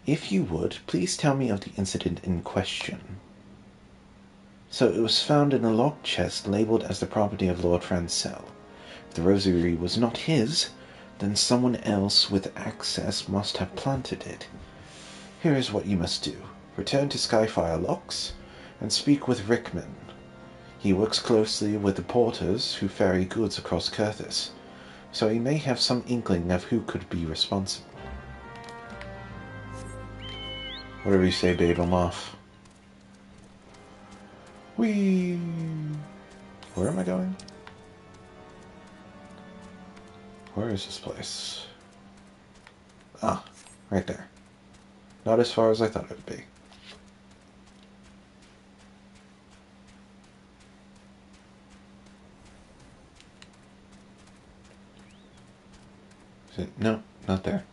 If you would, please tell me of the incident in question. So it was found in a locked chest labeled as the property of Lord Francel. If the rosary was not his, then someone else with access must have planted it. Here is what you must do. Return to Skyfire Locks and speak with Rickman. He works closely with the porters who ferry goods across Coerthas, so he may have some inkling of who could be responsible. Whatever you say, Dave, I'm off. Whee! Where am I going? Where is this place? Ah, right there. Not as far as I thought it would be. Is it? No, not there.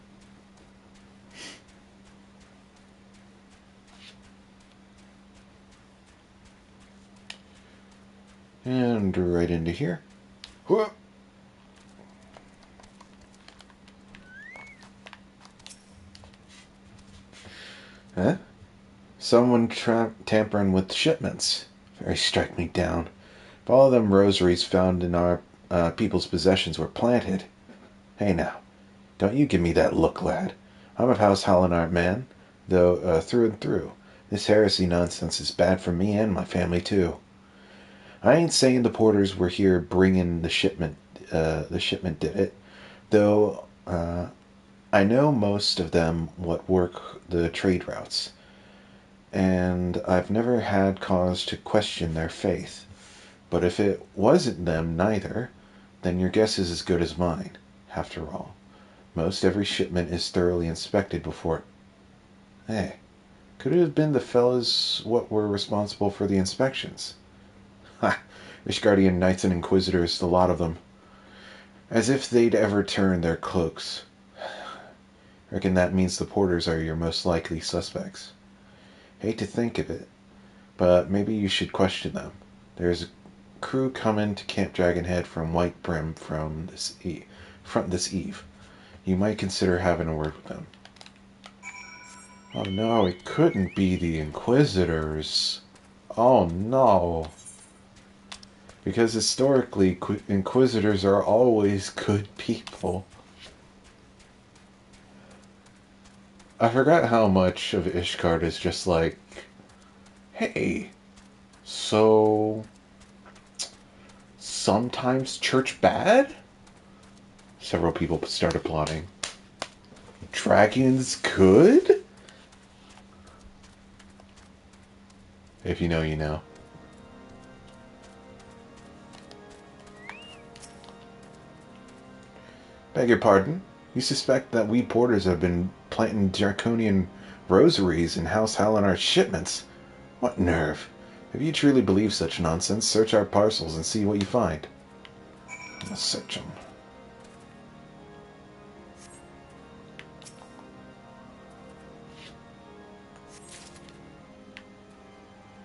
And right into here. Whoa! Huh? Someone tampering with shipments. Very strike me down. If all of them rosaries found in our people's possessions were planted. Hey now, don't you give me that look, lad. I'm a House Hallinart man, though through and through. This heresy nonsense is bad for me and my family too. I ain't saying the porters were here bringing the shipment did it, though I know most of them what work the trade routes, and I've never had cause to question their faith. But if it wasn't them neither, then your guess is as good as mine. After all, most every shipment is thoroughly inspected before... Hey, could it have been the fellas what were responsible for the inspections? Ha! Ishgardian Knights and Inquisitors, the lot of them. As if they'd ever turn their cloaks. Reckon that means the porters are your most likely suspects. Hate to think of it, but maybe you should question them. There's a crew coming to Camp Dragonhead from White Brim from this eve. You might consider having a word with them. Oh no, it couldn't be the Inquisitors. Oh no. Because historically, Inquisitors are always good people. I forgot how much of Ishgard is just like, hey, so sometimes church bad? Several people started plotting. Dragons good? If you know, you know. Beg your pardon? You suspect that we porters have been planting draconian rosaries in House Hallinar's shipments? What nerve! If you truly believe such nonsense, search our parcels and see what you find. Let's search them.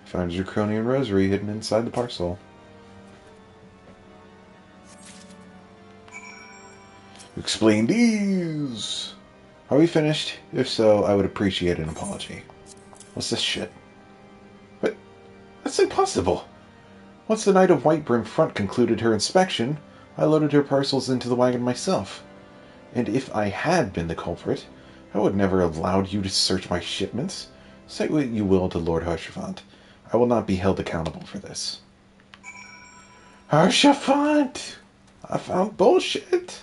Found a draconian rosary hidden inside the parcel. Explain these! Are we finished? If so, I would appreciate an apology. What's this shit? But that's impossible! Once the Knight of Whitebrim Front concluded her inspection, I loaded her parcels into the wagon myself. And if I had been the culprit, I would never have allowed you to search my shipments. Say what you will to Lord Haurchefant. I will not be held accountable for this. Haurchefant! I found bullshit!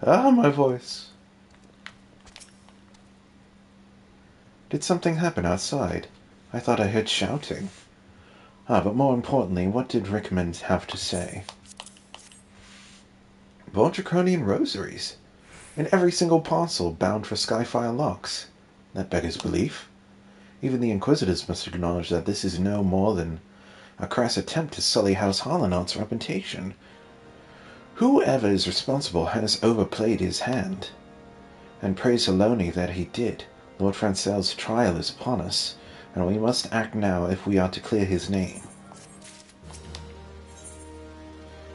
Ah, my voice. Did something happen outside? I thought I heard shouting. Ah, but more importantly, what did Rickman have to say? Voltriconian rosaries, and every single parcel bound for Skyfire locks. That beggars belief. Even the Inquisitors must acknowledge that this is no more than a crass attempt to sully House Harlenaut's reputation. Whoever is responsible has overplayed his hand. And praise Heloni that he did. Lord Francel's trial is upon us, and we must act now if we are to clear his name.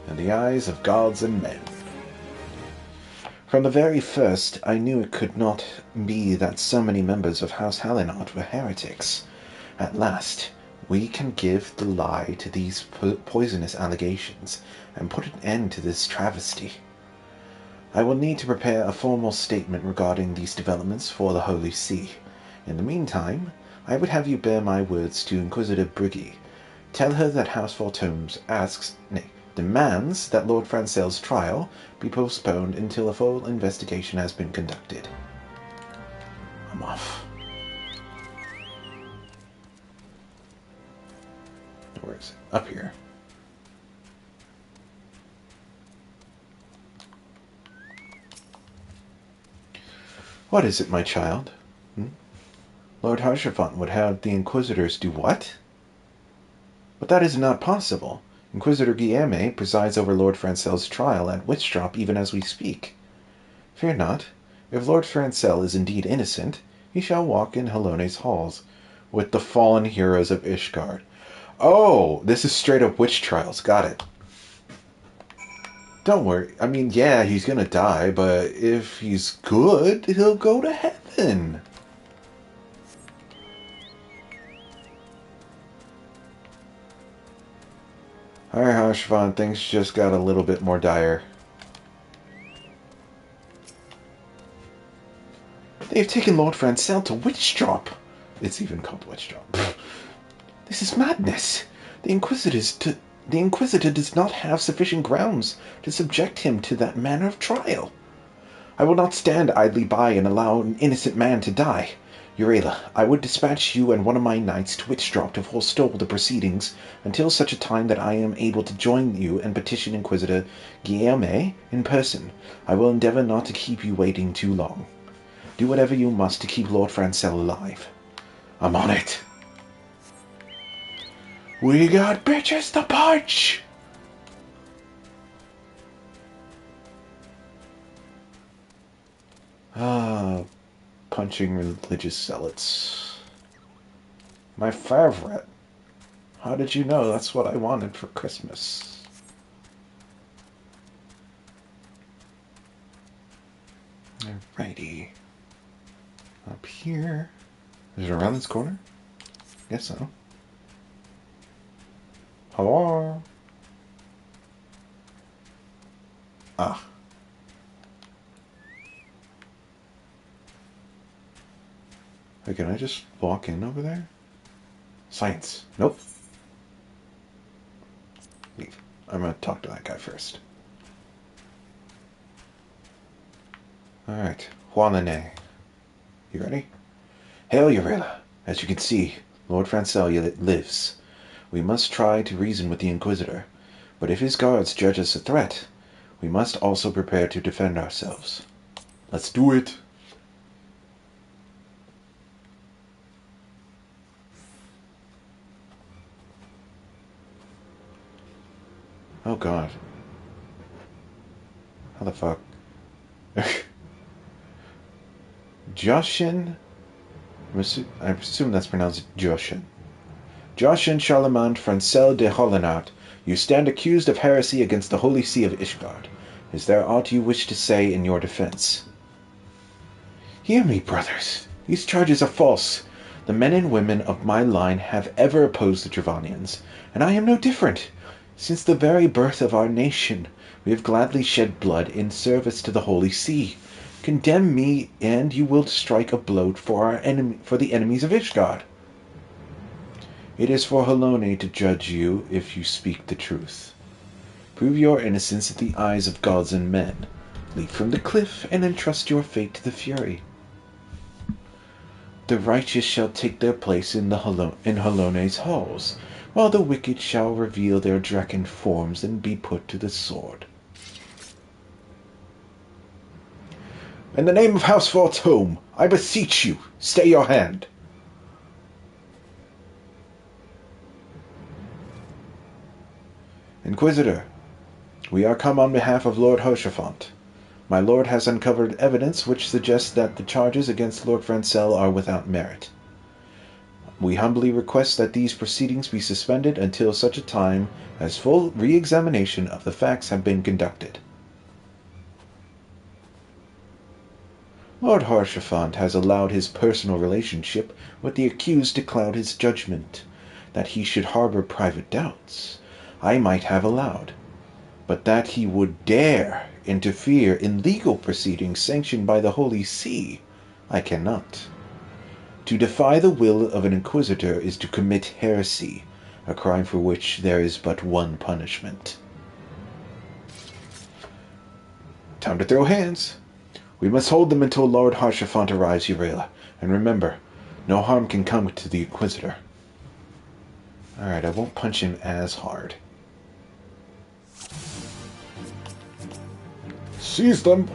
In the eyes of gods and men. From the very first, I knew it could not be that so many members of House Harlenaut were heretics. At last, we can give the lie to these poisonous allegations, and put an end to this travesty. I will need to prepare a formal statement regarding these developments for the Holy See. In the meantime, I would have you bear my words to Inquisitor Briggy. Tell her that House Fortomes demands that Lord Francel's trial be postponed until a full investigation has been conducted. I'm off. Where is it? Up here. What is it, my child? Lord Haurchefant would have the Inquisitors do what? But that is not possible. Inquisitor Guillerme presides over Lord Francel's trial at Witchdrop even as we speak. Fear not. If Lord Francel is indeed innocent, he shall walk in Helone's halls with the fallen heroes of Ishgard. Oh, this is straight up witch trials. Got it. Don't worry. I mean, yeah, he's gonna die, but if he's good, he'll go to heaven. Alright, Haurchefant, things just got a little bit more dire. They've taken Lord Francel to Witchdrop. It's even called Witchdrop. This is madness. The Inquisitor does not have sufficient grounds to subject him to that manner of trial. I will not stand idly by and allow an innocent man to die. Urela, I would dispatch you and one of my knights to Witchdrop to forestall the proceedings until such a time that I am able to join you and petition Inquisitor Guillerme in person. I will endeavor not to keep you waiting too long. Do whatever you must to keep Lord Francel alive. I'm on it. We got bitches to punch! Punching religious zealots. My favorite. How did you know that's what I wanted for Christmas? Alrighty. Up here. Is it around this corner? Guess so. Hello? Ah. Hey, can I just walk in over there? Science. Nope. Leave. I'm gonna talk to that guy first. Alright. Juanine. You ready? Hail, Urela. As you can see, Lord Francel lives. We must try to reason with the Inquisitor, but if his guards judge us a threat, we must also prepare to defend ourselves. Let's do it! Oh god. How the fuck? Joshin? I assume that's pronounced Joshin. Joshin Charlemagne Francel de Harlenaut, you stand accused of heresy against the Holy See of Ishgard. Is there aught you wish to say in your defense? Hear me, brothers. These charges are false. The men and women of my line have ever opposed the Travanians, and I am no different. Since the very birth of our nation, we have gladly shed blood in service to the Holy See. Condemn me, and you will strike a blow for the enemies of Ishgard. It is for Heloni to judge you if you speak the truth. Prove your innocence in the eyes of gods and men. Leap from the cliff and entrust your fate to the Fury. The righteous shall take their place in Helone's halls, while the wicked shall reveal their draken forms and be put to the sword. In the name of House Fortome, I beseech you, stay your hand. Inquisitor, we are come on behalf of Lord Haurchefant. My lord has uncovered evidence which suggests that the charges against Lord Francel are without merit. We humbly request that these proceedings be suspended until such a time as full re-examination of the facts have been conducted. Lord Haurchefant has allowed his personal relationship with the accused to cloud his judgment. That he should harbor private doubts, I might have allowed. But that he would dare interfere in legal proceedings sanctioned by the Holy See, I cannot. To defy the will of an inquisitor is to commit heresy, a crime for which there is but one punishment. Time to throw hands. We must hold them until Lord Haurchefant arrives, Urela. And remember, no harm can come to the Inquisitor. Alright, I won't punch him as hard. Seize them!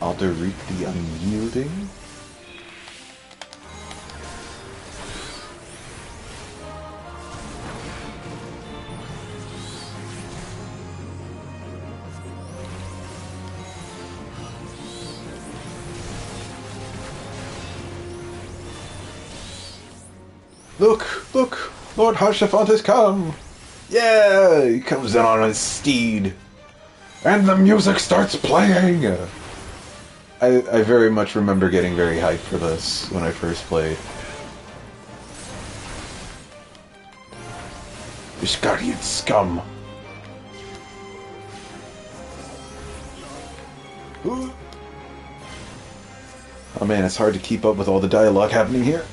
Alderic the Unyielding. Look! Look! Lord Haurchefant has come! Yeah! He comes in on his steed. And the music starts playing! I very much remember getting very hyped for this when I first played. Ishgarian scum! Oh man, it's hard to keep up with all the dialogue happening here.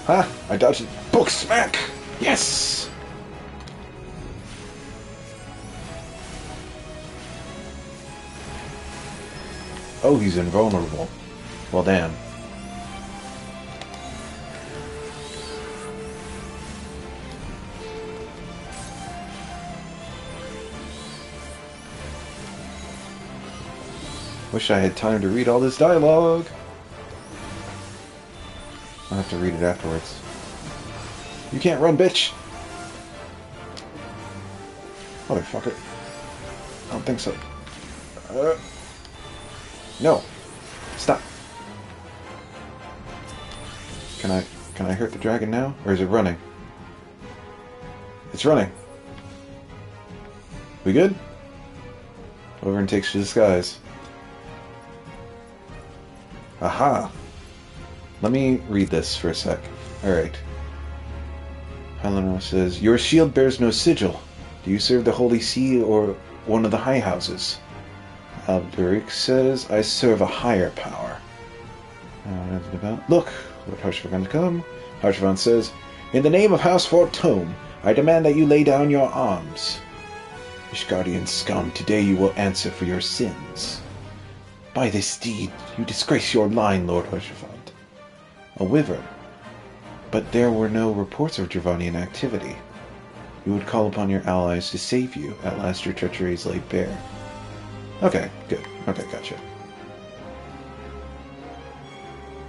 Ha! I dodged it. Book smack! Yes! Oh, he's invulnerable. Well, damn. Wish I had time to read all this dialogue. I'll have to read it afterwards. You can't run, bitch! Motherfucker. I don't think so. No! Stop! Can I hurt the dragon now? Or is it running? It's running! We good? Overrun takes to the skies. Aha! Let me read this for a sec. Alright. Helena says, your shield bears no sigil. Do you serve the Holy See or one of the high houses? Alderic says, I serve a higher power. Look, Lord Haurchefant come. Haurchefant says, in the name of House Fortome, I demand that you lay down your arms. Ishgardian scum, today you will answer for your sins. By this deed, you disgrace your line, Lord Haurchefant. A wyvern. But there were no reports of Dravanian activity. You would call upon your allies to save you. At last your treachery is laid bare. Okay, good. Okay, gotcha.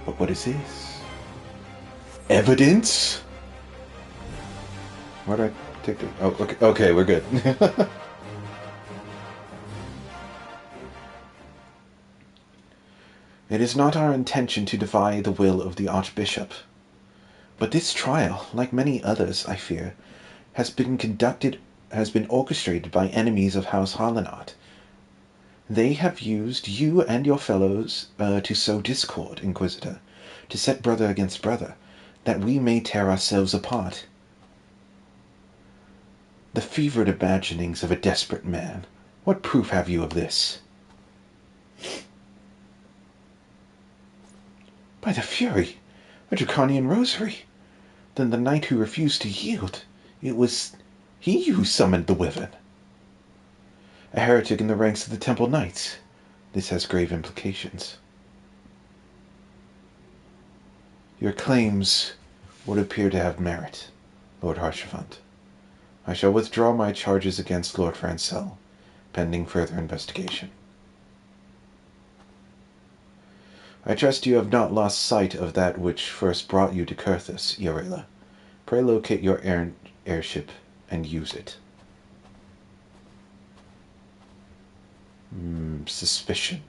But what is this? Evidence? Why do I take the... Oh, okay, we're good. It is not our intention to defy the will of the Archbishop. But this trial, like many others, I fear, has been orchestrated by enemies of House Harlanot. They have used you and your fellows to sow discord, Inquisitor, to set brother against brother, that we may tear ourselves apart. The fevered imaginings of a desperate man. What proof have you of this? By the Fury! A draconian rosary! Then the knight who refused to yield, it was he who summoned the wyvern. A heretic in the ranks of the Temple Knights. This has grave implications. Your claims would appear to have merit, Lord Haurchefant. I shall withdraw my charges against Lord Francel, pending further investigation. I trust you have not lost sight of that which first brought you to Coerthas, Iorela. Pray locate your airship and use it. Suspicion.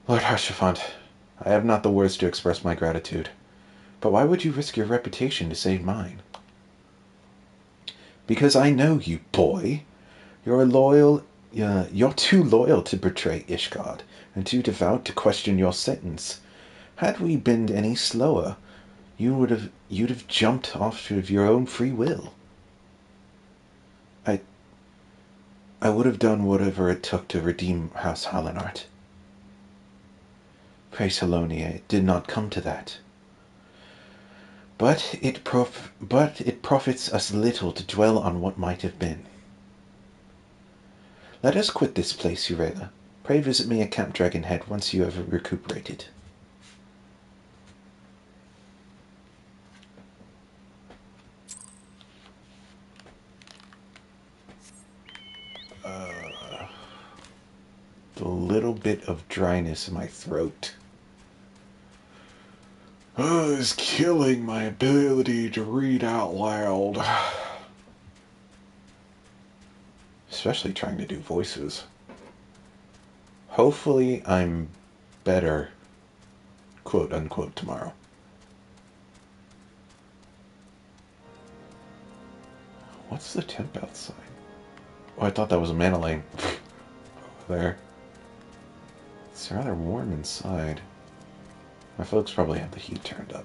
Lord Haurchefant, I have not the words to express my gratitude. But why would you risk your reputation to save mine? Because I know you, boy. You're too loyal to betray Ishgard, and too devout to question your sentence. Had we been any slower, you'd have jumped off of your own free will. I would have done whatever it took to redeem House Hallinart. Praise Halonia, it did not come to that. But it profits us little to dwell on what might have been. Let us quit this place, Iorela. Pray visit me at Camp Dragonhead once you have recuperated. The little bit of dryness in my throat is killing my ability to read out loud. Especially trying to do voices. Hopefully I'm better, quote unquote, tomorrow. What's the temp outside? Oh, I thought that was a mana lane. Over there. It's rather warm inside. My folks probably have the heat turned up.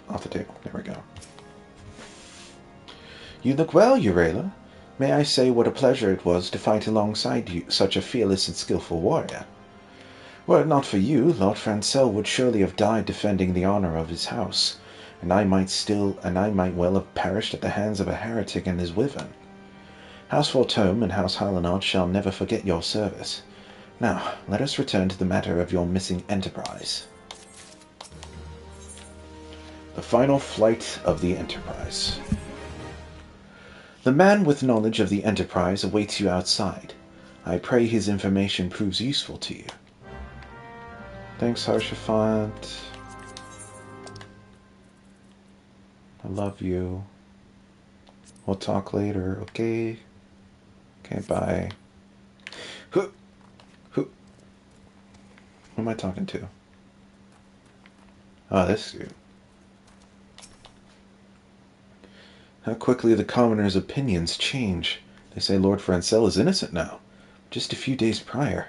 Off the table. There we go. You look well, Iorela. May I say what a pleasure it was to fight alongside you, such a fearless and skillful warrior. Were it not for you, Lord Francel would surely have died defending the honor of his house, and I might well have perished at the hands of a heretic and his wyvern. House Fortome and House Hallinart shall never forget your service. Now, let us return to the matter of your missing enterprise. The final flight of the Enterprise. The man with knowledge of the Enterprise awaits you outside. I pray his information proves useful to you. Thanks, Haurchefant. I love you. We'll talk later, okay? Okay, bye. Who am I talking to? Oh, this dude. How quickly the commoners' opinions change. They say Lord Francel is innocent now, just a few days prior.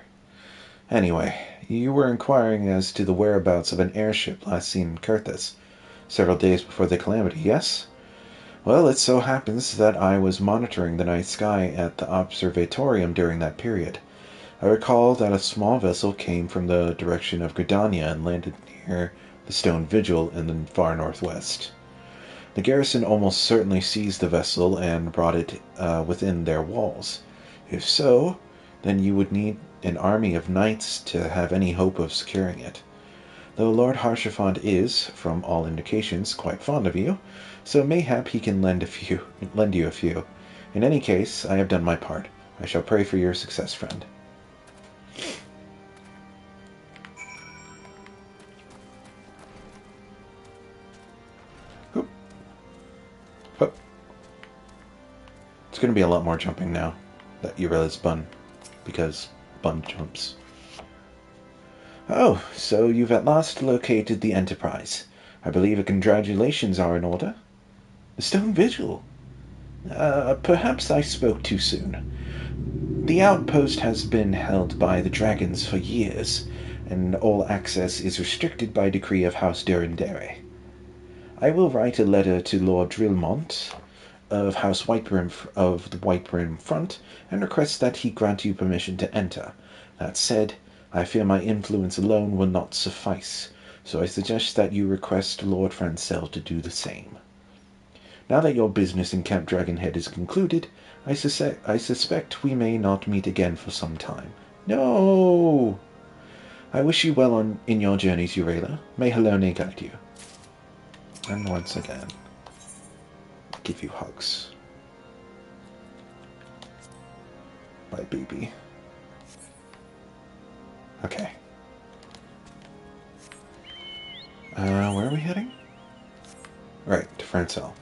Anyway, you were inquiring as to the whereabouts of an airship last seen in Coerthas, several days before the calamity, yes? Well, it so happens that I was monitoring the night sky at the observatorium during that period. I recall that a small vessel came from the direction of Gridania and landed near the Stone Vigil in the far northwest. The garrison almost certainly seized the vessel and brought it within their walls. If so, then you would need an army of knights to have any hope of securing it. Though Lord Haurchefant is, from all indications, quite fond of you, so mayhap he can lend you a few. In any case, I have done my part. I shall pray for your success, friend. It's going to be a lot more jumping now that Iorela's Bun, because Bun jumps. Oh, so you've at last located the Enterprise. I believe congratulations are in order. The Stone Vigil. Perhaps I spoke too soon. The outpost has been held by the dragons for years, and all access is restricted by decree of House Durandere. I will write a letter to Lord Drillmont of House Whitebrim of the Whitebrim Front and requests that he grant you permission to enter. That said, I fear my influence alone will not suffice, so I suggest that you request Lord Francel to do the same. Now that your business in Camp Dragonhead is concluded, I suspect we may not meet again for some time. No! I wish you well in your journeys, Urela. May Helone guide you. And once again, give you hugs. Bye, baby. Okay. Where are we heading? Right, to Francel.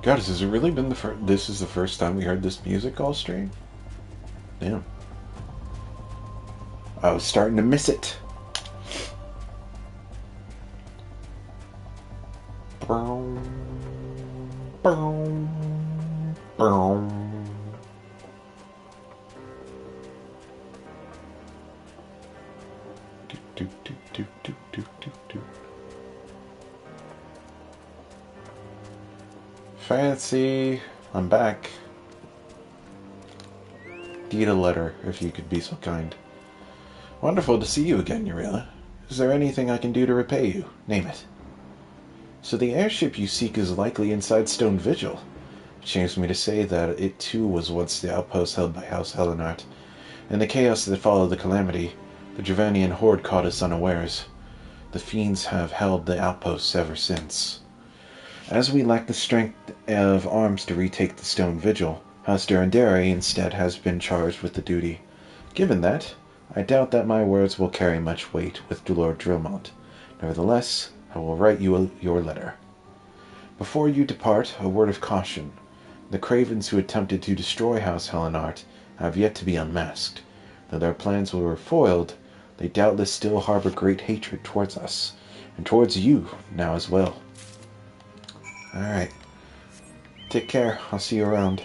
God, has it really been this is the first time we heard this music all stream? Damn. I was starting to miss it. Boom. Boom. Boom. Do, do, do, do, do, do, do. Fancy, I'm back. Need a letter, if you could be so kind. Wonderful to see you again, Urela. Is there anything I can do to repay you? Name it. So the airship you seek is likely inside Stone Vigil. It shames me to say that it too was once the outpost held by House Helenart. In the chaos that followed the calamity, the Dravanian horde caught us unawares. The fiends have held the outposts ever since. As we lack the strength of arms to retake the Stone Vigil, House Durandere instead has been charged with the duty. Given that, I doubt that my words will carry much weight with Lord Drillmont. Nevertheless, I will write you your letter. Before you depart, a word of caution. The cravens who attempted to destroy House Helenart have yet to be unmasked. Though their plans were foiled, they doubtless still harbor great hatred towards us, and towards you now as well. Alright. Take care. I'll see you around.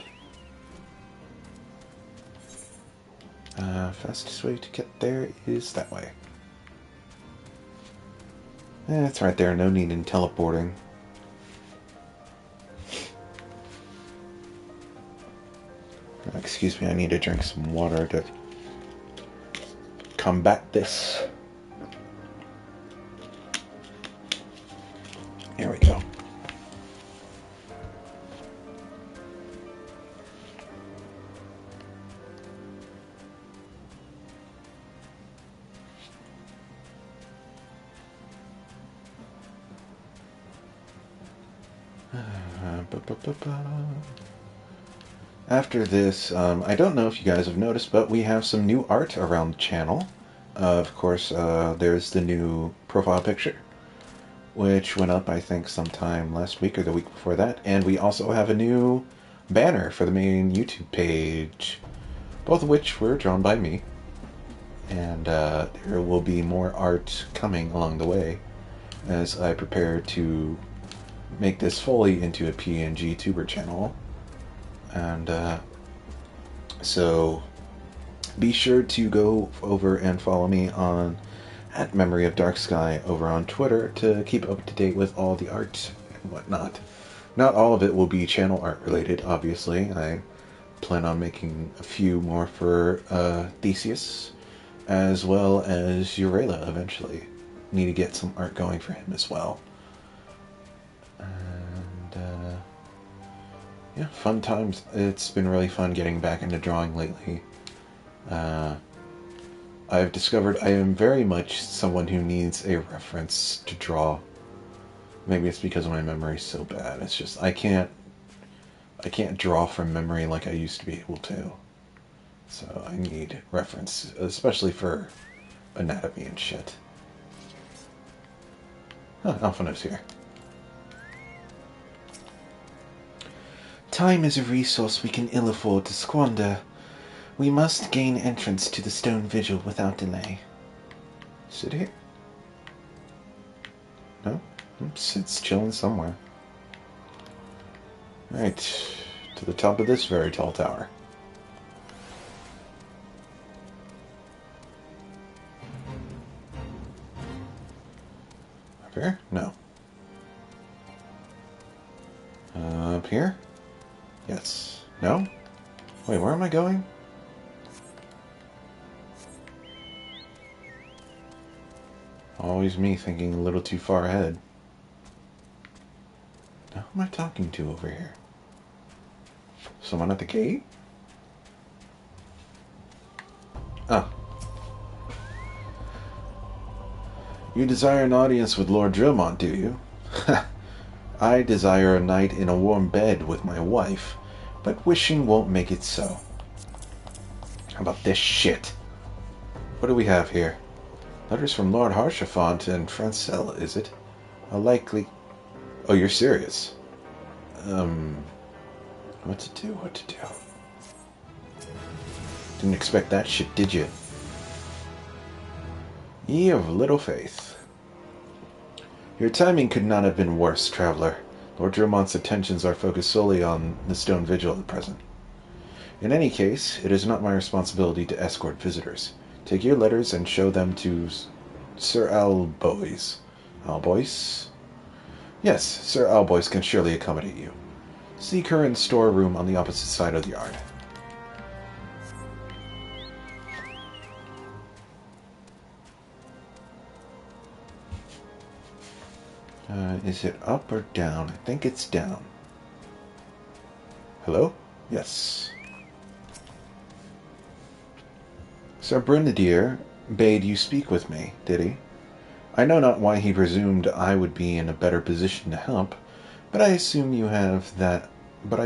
Fastest way to get there is that way. It's right there. No need in teleporting. Excuse me, I need to drink some water to combat this. Here we go. After this, I don't know if you guys have noticed, but we have some new art around the channel. Of course, there's the new profile picture, which went up, I think, sometime last week or the week before that. And we also have a new banner for the main YouTube page, both of which were drawn by me. And there will be more art coming along the way as I prepare to make this fully into a PNG tuber channel. And so be sure to go over and follow me on @MemoryOfDarksky over on Twitter to keep up to date with all the art and whatnot. Not all of it will be channel art related, obviously. I plan on making a few more for Theseus, as well as Urela eventually. Need to get some art going for him as well. Yeah, fun times. It's been really fun getting back into drawing lately. I've discovered I am very much someone who needs a reference to draw. Maybe it's because my memory's so bad. It's just I can't draw from memory like I used to be able to. So I need reference, especially for anatomy and shit. Huh, Alphino's here. Time is a resource we can ill afford to squander. We must gain entrance to the Stone Vigil without delay. Sit here? No? It's chilling somewhere. Right. To the top of this very tall tower. here? No. Up here? Yes. No? Wait, where am I going? Always me thinking a little too far ahead. Now, who am I talking to over here? Someone at the gate? Oh. You desire an audience with Lord Drillmont, do you? I desire a night in a warm bed with my wife, but wishing won't make it so. How about this shit? What do we have here? Letters from Lord Harshaphant and Francella, is it? A likely... Oh, you're serious? What to do, what to do? Didn't expect that shit, did you? Ye of little faith. Your timing could not have been worse, traveler. Lord Drillmont's attentions are focused solely on the Stone Vigil at present. In any case, it is not my responsibility to escort visitors. Take your letters and show them to Sir Alboys. Alboys? Yes, Sir Alboys can surely accommodate you. Seek her in the storeroom on the opposite side of the yard. Is it up or down? I think it's down. Hello? Yes. Sir Brindadier bade you speak with me, did he? I know not why he presumed I would be in a better position to help, but I assume you have that. But I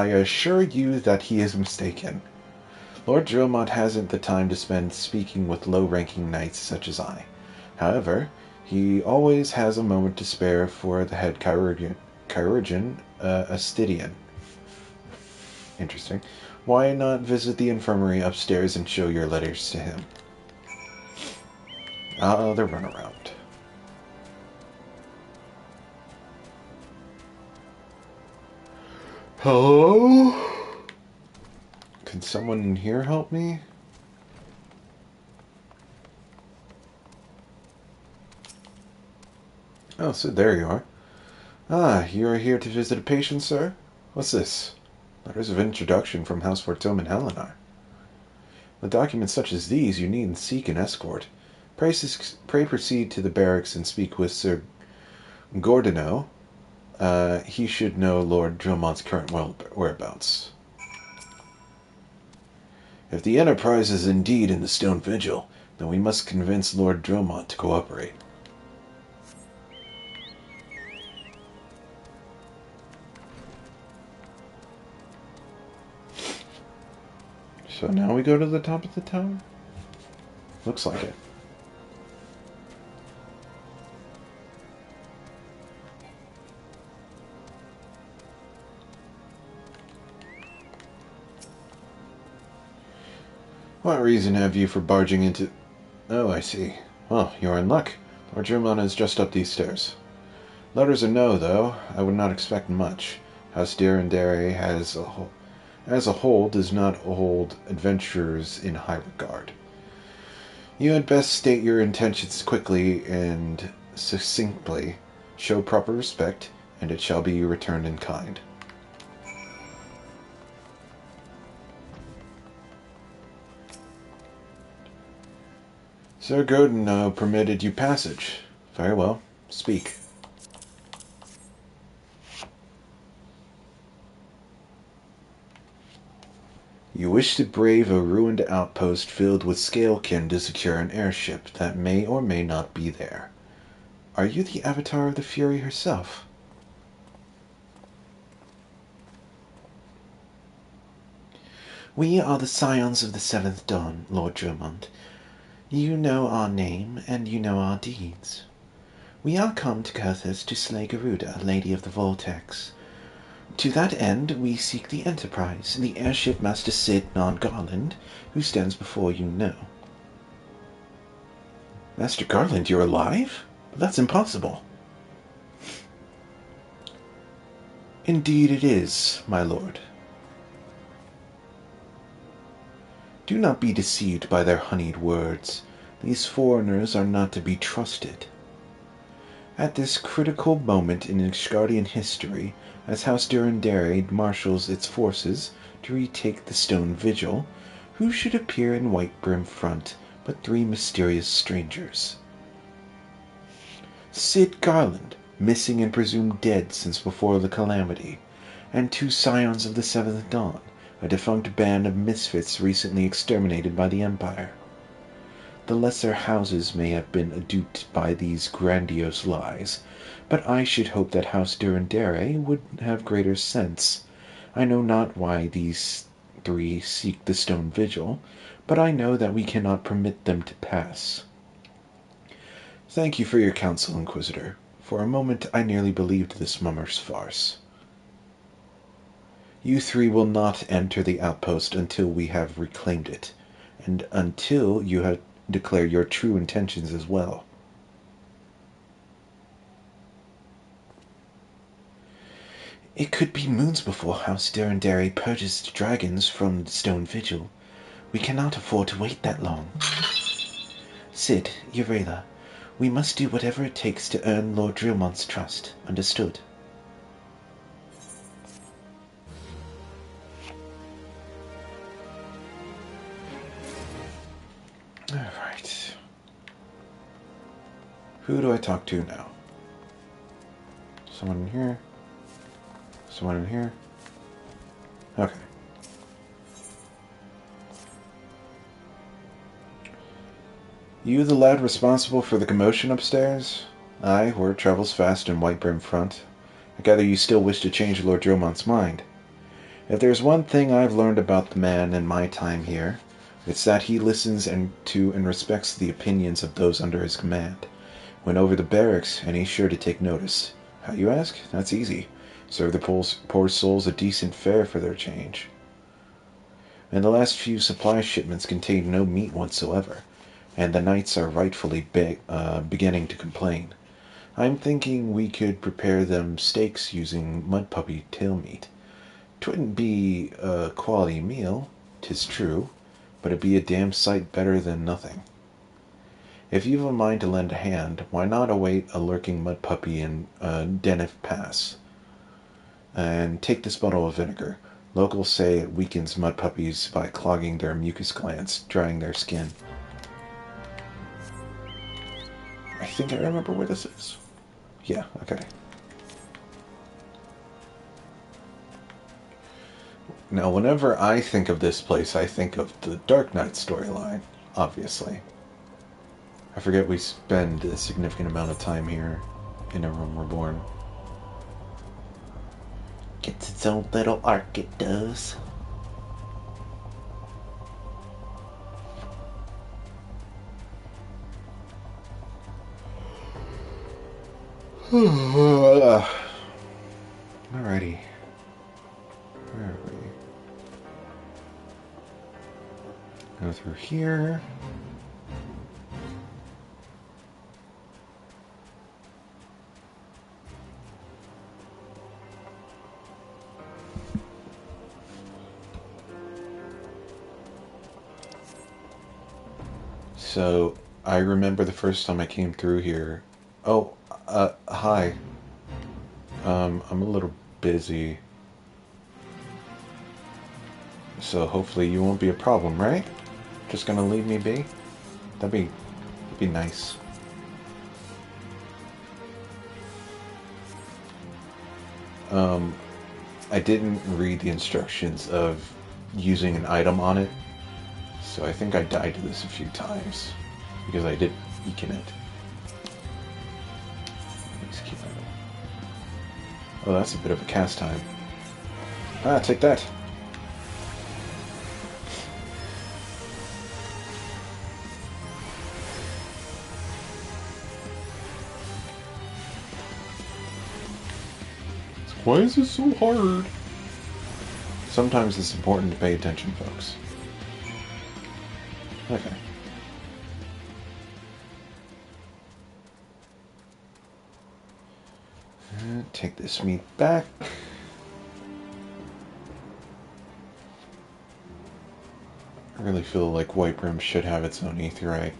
assure you that he is mistaken. Lord Drillmont hasn't the time to spend speaking with low-ranking knights such as I. However, he always has a moment to spare for the head chirurgeon, Astidian. Interesting. Why not visit the infirmary upstairs and show your letters to him? They're run around. Hello? Can someone in here help me? Oh, so there you are. Ah, you are here to visit a patient, sir? What's this? Letters of introduction from House Fortome and Helenar. With documents such as these, you needn't seek an escort. Pray proceed to the barracks and speak with Sir Gordino. He should know Lord Drillmont's current whereabouts. If the Enterprise is indeed in the Stone Vigil, then we must convince Lord Drillmont to cooperate. So now we go to the top of the tower? Looks like it. What reason have you for barging into... Oh, I see. Well, you're in luck. Lord Drillmont is just up these stairs. Letters are no, though. I would not expect much. House Derry as a whole does not hold adventurers in high regard. You had best state your intentions quickly and succinctly, show proper respect, and it shall be returned in kind. Sir Gordino permitted you passage. Very well. Speak. You wish to brave a ruined outpost filled with scalekin to secure an airship that may or may not be there. Are you the avatar of the Fury herself? We are the scions of the Seventh Dawn, Lord Drillmont. You know our name, and you know our deeds. We are come to Coerthas to slay Garuda, Lady of the Vortex. To that end, we seek the Enterprise, the airship Master Sid Garland, who stands before you now. Master Garland, you're alive? That's impossible. Indeed it is, my lord. Do not be deceived by their honeyed words. These foreigners are not to be trusted. At this critical moment in Ishgardian history, as House Durandare marshals its forces to retake the Stone Vigil, who should appear in Whitebrim front but 3 mysterious strangers? Cid Garland, missing and presumed dead since before the calamity, and 2 scions of the Seventh Dawn, a defunct band of misfits recently exterminated by the Empire. The lesser houses may have been duped by these grandiose lies, but I should hope that House Durandare would have greater sense. I know not why these 3 seek the Stone Vigil, but I know that we cannot permit them to pass. Thank you for your counsel, Inquisitor. For a moment I nearly believed this mummer's farce. You 3 will not enter the outpost until we have reclaimed it, and until you have declared your true intentions as well. It could be moons before House Durandare purges the dragons from the Stone Vigil. We cannot afford to wait that long. Cid, Eurela, we must do whatever it takes to earn Lord Drillmont's trust. Understood? Alright. Who do I talk to now? Someone in here? Someone in here? Okay. You the lad responsible for the commotion upstairs? Aye, word travels fast in Whitebrim front. I gather you still wish to change Lord Drillmont's mind. If there's one thing I've learned about the man in my time here, it's that he listens to and respects the opinions of those under his command. Went over the barracks, and he's sure to take notice. How, you ask? That's easy. Serve the poor souls a decent fare for their change. And the last few supply shipments contained no meat whatsoever, and the knights are rightfully beginning to complain. I'm thinking we could prepare them steaks using mud puppy tail meat. 'Twouldn't be a quality meal, 'tis true, but it'd be a damn sight better than nothing. If you've a mind to lend a hand, why not await a lurking mud puppy in Denif Pass? And take this bottle of vinegar. Locals say it weakens mud puppies by clogging their mucus glands, drying their skin. I think I remember where this is. Yeah, okay. Now, whenever I think of this place, I think of the Dark Knight storyline, obviously. I forget we spend a significant amount of time here in a room Reborn. Gets its own little arc, it does. Alrighty. Where are we? Go through here. So, I remember the first time I came through here. Oh, hi. I'm a little busy. So hopefully you won't be a problem, right? Just gonna leave me be? That'd be nice. I didn't read the instructions of using an item on it, so I think I died to this a few times, because I did weaken it. Oh, that's a bit of a cast time. Ah, take that. Why is this so hard? Sometimes it's important to pay attention, folks. Okay. Take this meat back. I really feel like Whitebrim should have its own aetheryte.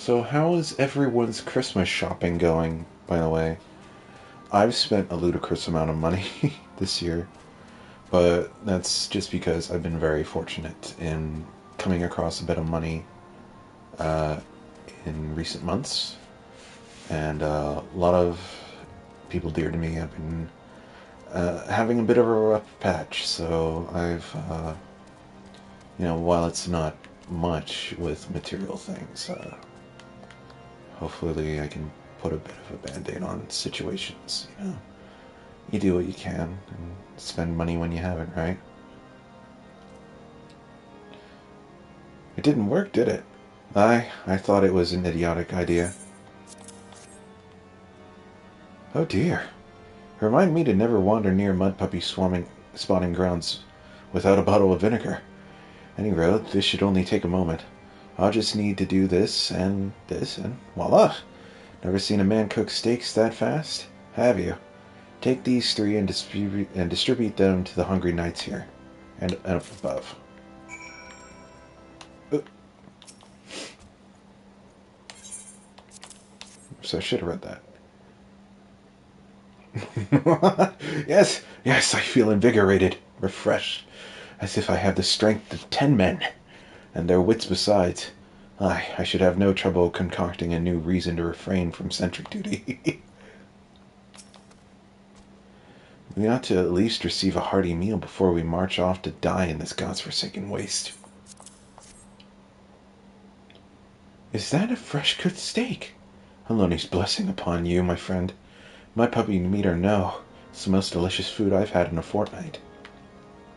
So how is everyone's Christmas shopping going, by the way? I've spent a ludicrous amount of money this year, but that's just because I've been very fortunate in coming across a bit of money in recent months, and a lot of people dear to me have been having a bit of a rough patch, so I've, while it's not much with material things, hopefully I can put a bit of a band-aid on situations, You do what you can and spend money when you have it, right? It didn't work, did it? I thought it was an idiotic idea. Oh dear. Remind me to never wander near mud puppy spawning grounds without a bottle of vinegar. Anyway, this should only take a moment. I'll just need to do this, and voila! Never seen a man cook steaks that fast? Have you? Take these 3 and distribute them to the hungry knights here, and up above. So I should have read that. Yes, I feel invigorated, refreshed, as if I have the strength of 10 men, and their wits besides. I should have no trouble concocting a new reason to refrain from sentry duty. We ought to at least receive a hearty meal before we march off to die in this godforsaken waste. Is that a fresh-cooked steak? Aloni's blessing upon you, my friend. My puppy meat or no, it's the most delicious food I've had in a fortnight.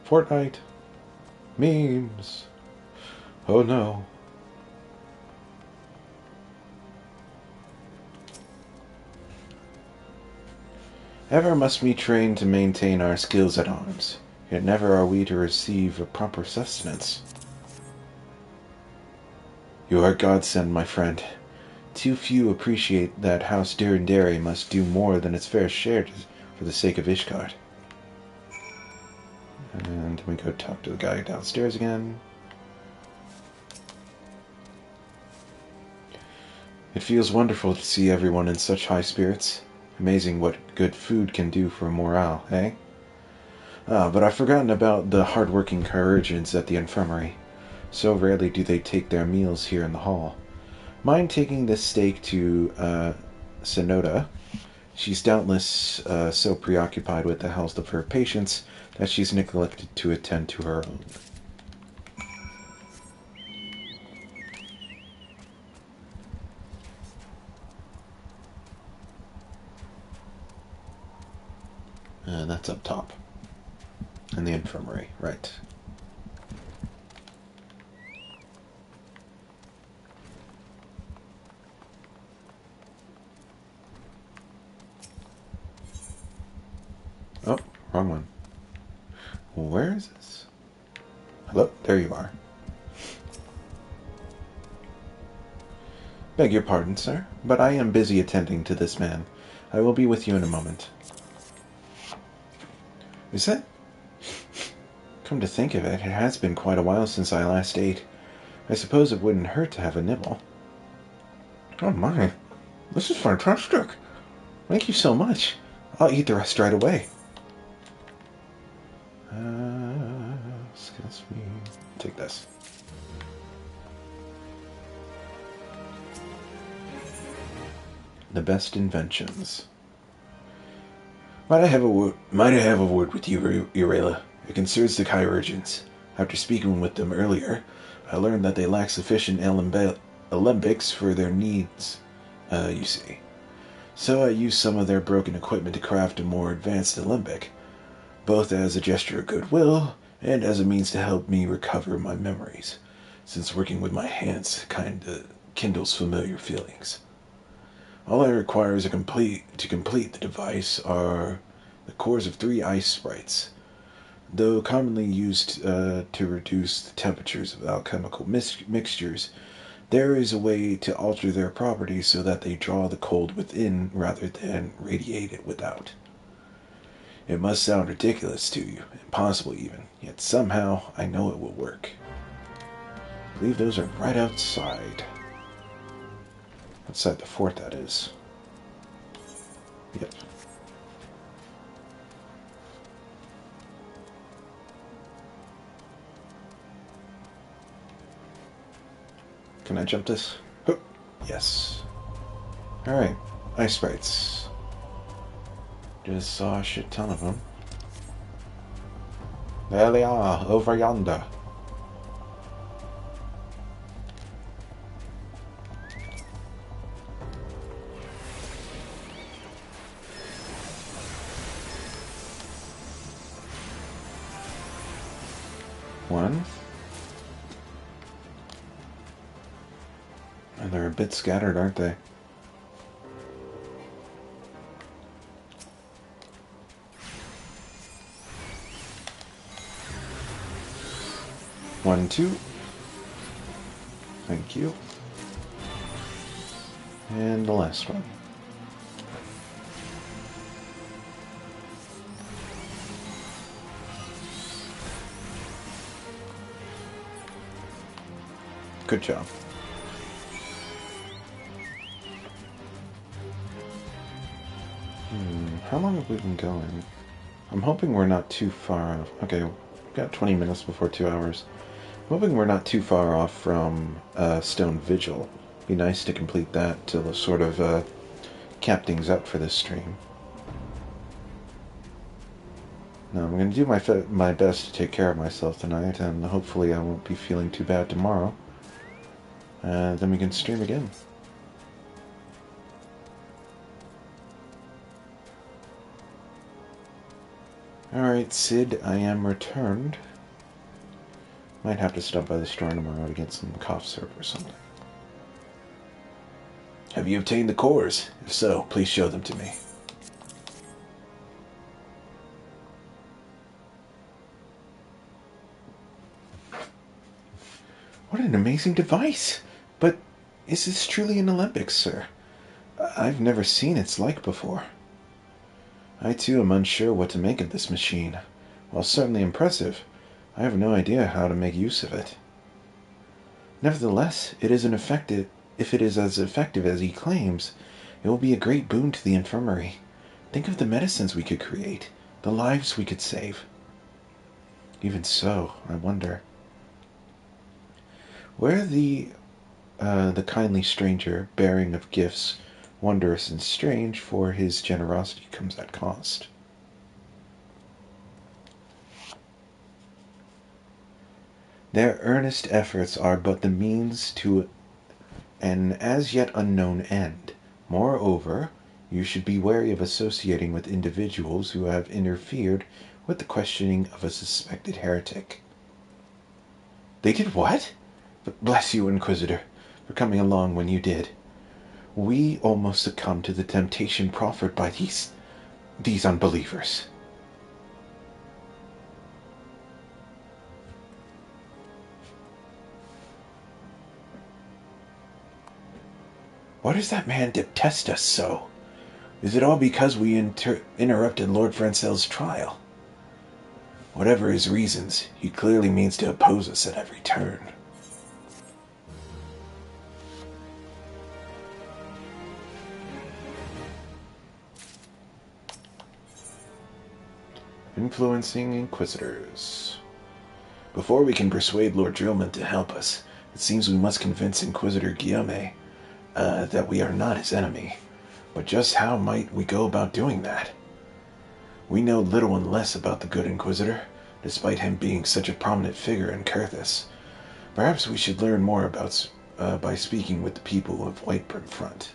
Fortnight? Memes. Oh no. Ever must we train to maintain our skills at arms, yet never are we to receive a proper sustenance. You are a godsend, my friend. Too few appreciate that House Durandary must do more than its fair share for the sake of Ishgard. And we go talk to the guy downstairs again. It feels wonderful to see everyone in such high spirits. Amazing what good food can do for morale, eh? But I've forgotten about the hard-working Coerthas at the infirmary. So rarely do they take their meals here in the hall. Mind taking this steak to Sonoda? She's doubtless so preoccupied with the health of her patients that she's neglected to attend to her own. And that's up top. In the infirmary, right. Oh, wrong one. Where is this? Hello, there you are. Beg your pardon, sir, but I am busy attending to this man. I will be with you in a moment. Is that... Come to think of it, it has been quite a while since I last ate. I suppose it wouldn't hurt to have a nibble. Oh my, this is fantastic. Thank you so much. I'll eat the rest right away. Excuse me. Take this. The best inventions. Might I have a word with you, Urela? It concerns the Coerthas. After speaking with them earlier, I learned that they lack sufficient alembics for their needs, you see. So I used some of their broken equipment to craft a more advanced alembic, both as a gesture of goodwill and as a means to help me recover my memories, since working with my hands kinda kindles familiar feelings. All I require to complete the device are the cores of 3 ice sprites. Though commonly used to reduce the temperatures of alchemical mixtures, there is a way to alter their properties so that they draw the cold within rather than radiate it without. It must sound ridiculous to you, impossible even, yet somehow I know it will work. I believe those are right outside. Outside the fort, that is. Yep. Can I jump this? Oh, yes. Alright. Ice sprites. Just saw a shit ton of them. There they are, over yonder. One. And they're a bit scattered, aren't they? One, two. Thank you. And the last one. Good job. How long have we been going? I'm hoping we're not too far off. Okay, we've got 20 minutes before 2 hours. I'm hoping we're not too far off from Stone Vigil. Be nice to complete that to sort of cap things up for this stream. Now, I'm going to do my best to take care of myself tonight, and hopefully I won't be feeling too bad tomorrow. Then we can stream again. Alright, Sid, I am returned. Might have to stop by the store tomorrow to get some cough syrup or something. Have you obtained the cores? If so, please show them to me. What an amazing device! But is this truly an Olympics, sir? I've never seen its like before. I too am unsure what to make of this machine. While certainly impressive, I have no idea how to make use of it. Nevertheless, if it is as effective as he claims, it will be a great boon to the infirmary. Think of the medicines we could create, the lives we could save. Even so, I wonder, where the kindly stranger bearing of gifts wondrous and strange, for his generosity comes at cost. Their earnest efforts are but the means to an as yet unknown end. Moreover, you should be wary of associating with individuals who have interfered with the questioning of a suspected heretic. They did what? Bless you, Inquisitor, for coming along when you did. We almost succumbed to the temptation proffered by these unbelievers. Why does that man detest us so? Is it all because we interrupted Lord Francel's trial? Whatever his reasons, he clearly means to oppose us at every turn. Influencing Inquisitors. Before we can persuade Lord Drillman to help us, it seems we must convince Inquisitor Guillaume that we are not his enemy. But just how might we go about doing that? We know little and less about the good Inquisitor, despite him being such a prominent figure in Coerthas. Perhaps we should learn more by speaking with the people of Whitebrim Front.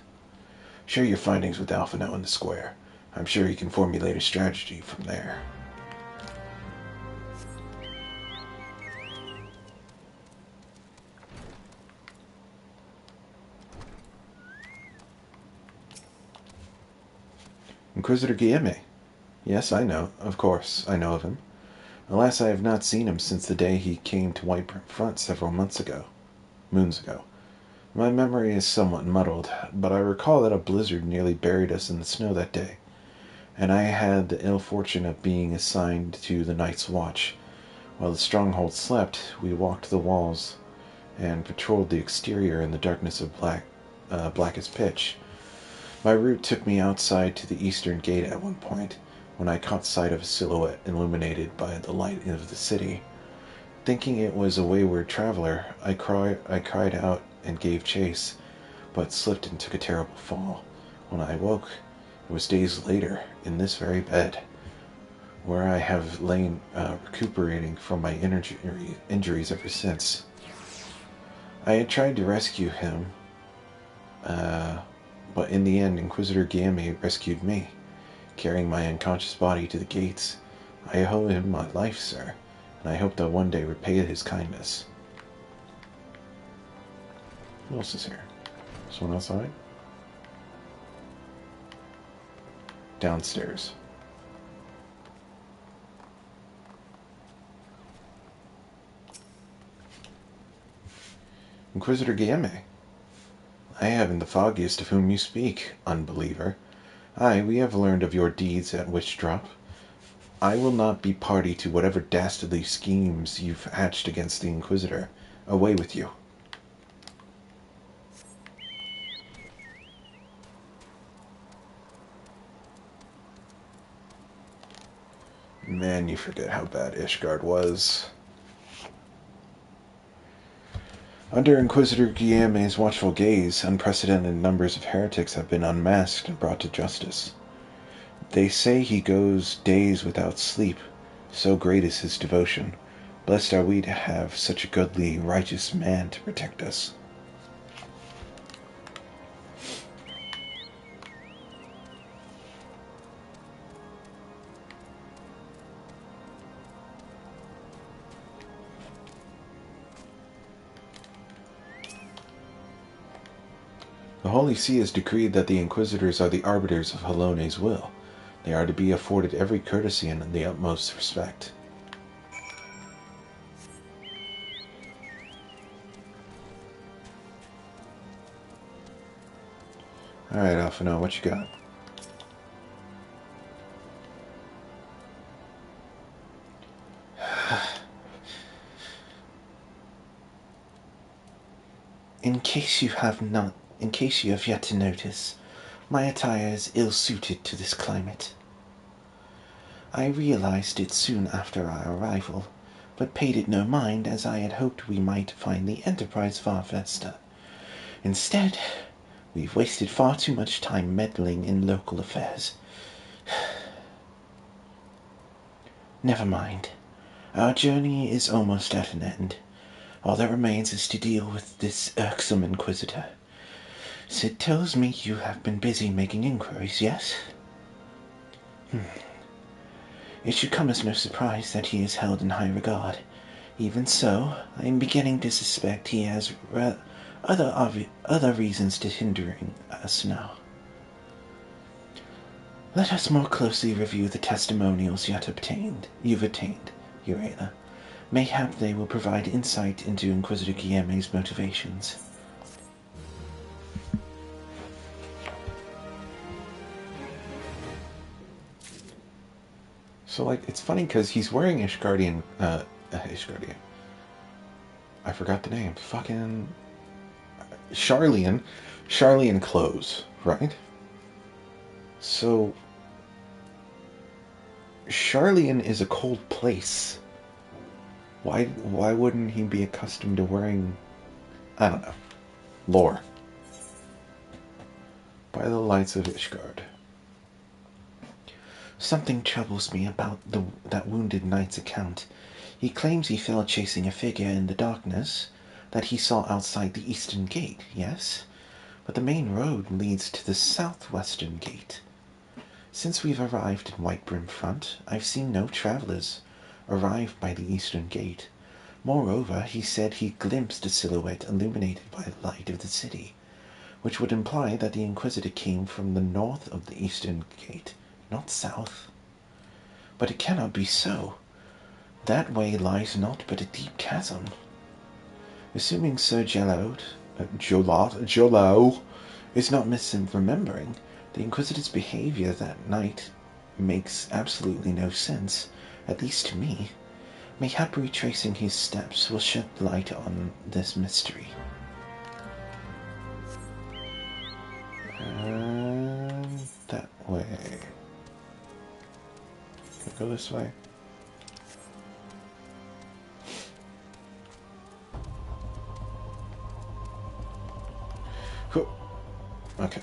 Share your findings with Alphino in the square. I'm sure he can formulate a strategy from there. Inquisitor Guillaume. Yes, I know. Of course, I know of him. Alas, I have not seen him since the day he came to Whitebrim Front several moons ago. My memory is somewhat muddled, but I recall that a blizzard nearly buried us in the snow that day, and I had the ill fortune of being assigned to the night's watch. While the stronghold slept, we walked the walls and patrolled the exterior in the darkness of black as pitch. My route took me outside to the eastern gate at one point, when I caught sight of a silhouette illuminated by the light of the city. Thinking it was a wayward traveler, I cried out and gave chase, but slipped and took a terrible fall. When I awoke, it was days later, in this very bed, where I have lain recuperating from my injuries ever since. I had tried to rescue him, but in the end, Inquisitor Guillerme rescued me, carrying my unconscious body to the gates. I owe him my life, sir, and I hope to one day repay his kindness. Who else is here? Someone outside? Downstairs. Inquisitor Guillerme. I haven't the foggiest of whom you speak, unbeliever. Aye, we have learned of your deeds at Witchdrop. I will not be party to whatever dastardly schemes you've hatched against the Inquisitor. Away with you. Man, you forget how bad Ishgard was. Under Inquisitor Guillerme's watchful gaze, unprecedented numbers of heretics have been unmasked and brought to justice. They say he goes days without sleep, so great is his devotion. Blessed are we to have such a goodly, righteous man to protect us. The Holy See has decreed that the Inquisitors are the arbiters of Halone's will. They are to be afforded every courtesy and the utmost respect. Alright, Alphino, what you got? In case you have yet to notice, my attire is ill-suited to this climate. I realized it soon after our arrival, but paid it no mind, as I had hoped we might find the Enterprise far faster. Instead, we've wasted far too much time meddling in local affairs. Never mind. Our journey is almost at an end. All that remains is to deal with this irksome Inquisitor. Sid tells me you have been busy making inquiries, yes? It should come as no surprise that he is held in high regard. Even so, I am beginning to suspect he has other reasons to hindering us now. Let us more closely review the testimonials you've obtained, Urela. Mayhap they will provide insight into Inquisitor Guillerme's motivations. So, like, it's funny because he's wearing Ishgardian, I forgot the name. Fucking Sharlayan clothes, right? So, Sharlayan is a cold place. Why wouldn't he be accustomed to wearing, I don't know, lore? By the lights of Ishgard. Something troubles me about that wounded knight's account. He claims he fell chasing a figure in the darkness that he saw outside the eastern gate, yes? But the main road leads to the southwestern gate. Since we've arrived in Whitebrim Front, I've seen no travelers arrive by the eastern gate. Moreover, he said he glimpsed a silhouette illuminated by the light of the city, which would imply that the Inquisitor came from the north of the eastern gate, not south. But it cannot be so. That way lies naught but a deep chasm. Assuming Sir Jolao is not misremembering, the Inquisitor's behavior that night makes absolutely no sense, at least to me. Mayhap retracing his steps will shed light on this mystery. this way? Okay.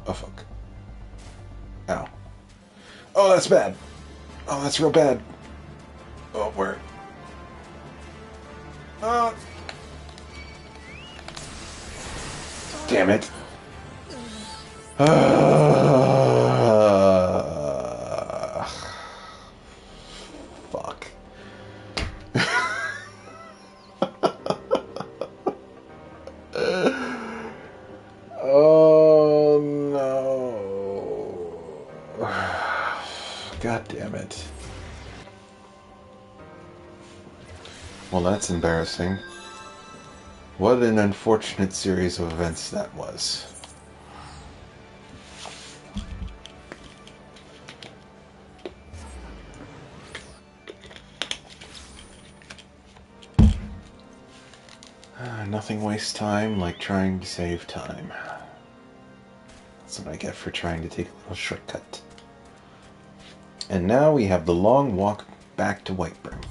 Oh, fuck. Ow. Oh, that's bad. Oh, that's real bad. Oh, where? Damn it. Fuck. Oh, no. God damn it. Well, that's embarrassing. What an unfortunate series of events that was. Nothing wastes time like trying to save time. That's what I get for trying to take a little shortcut. And now we have the long walk back to Whitebrim.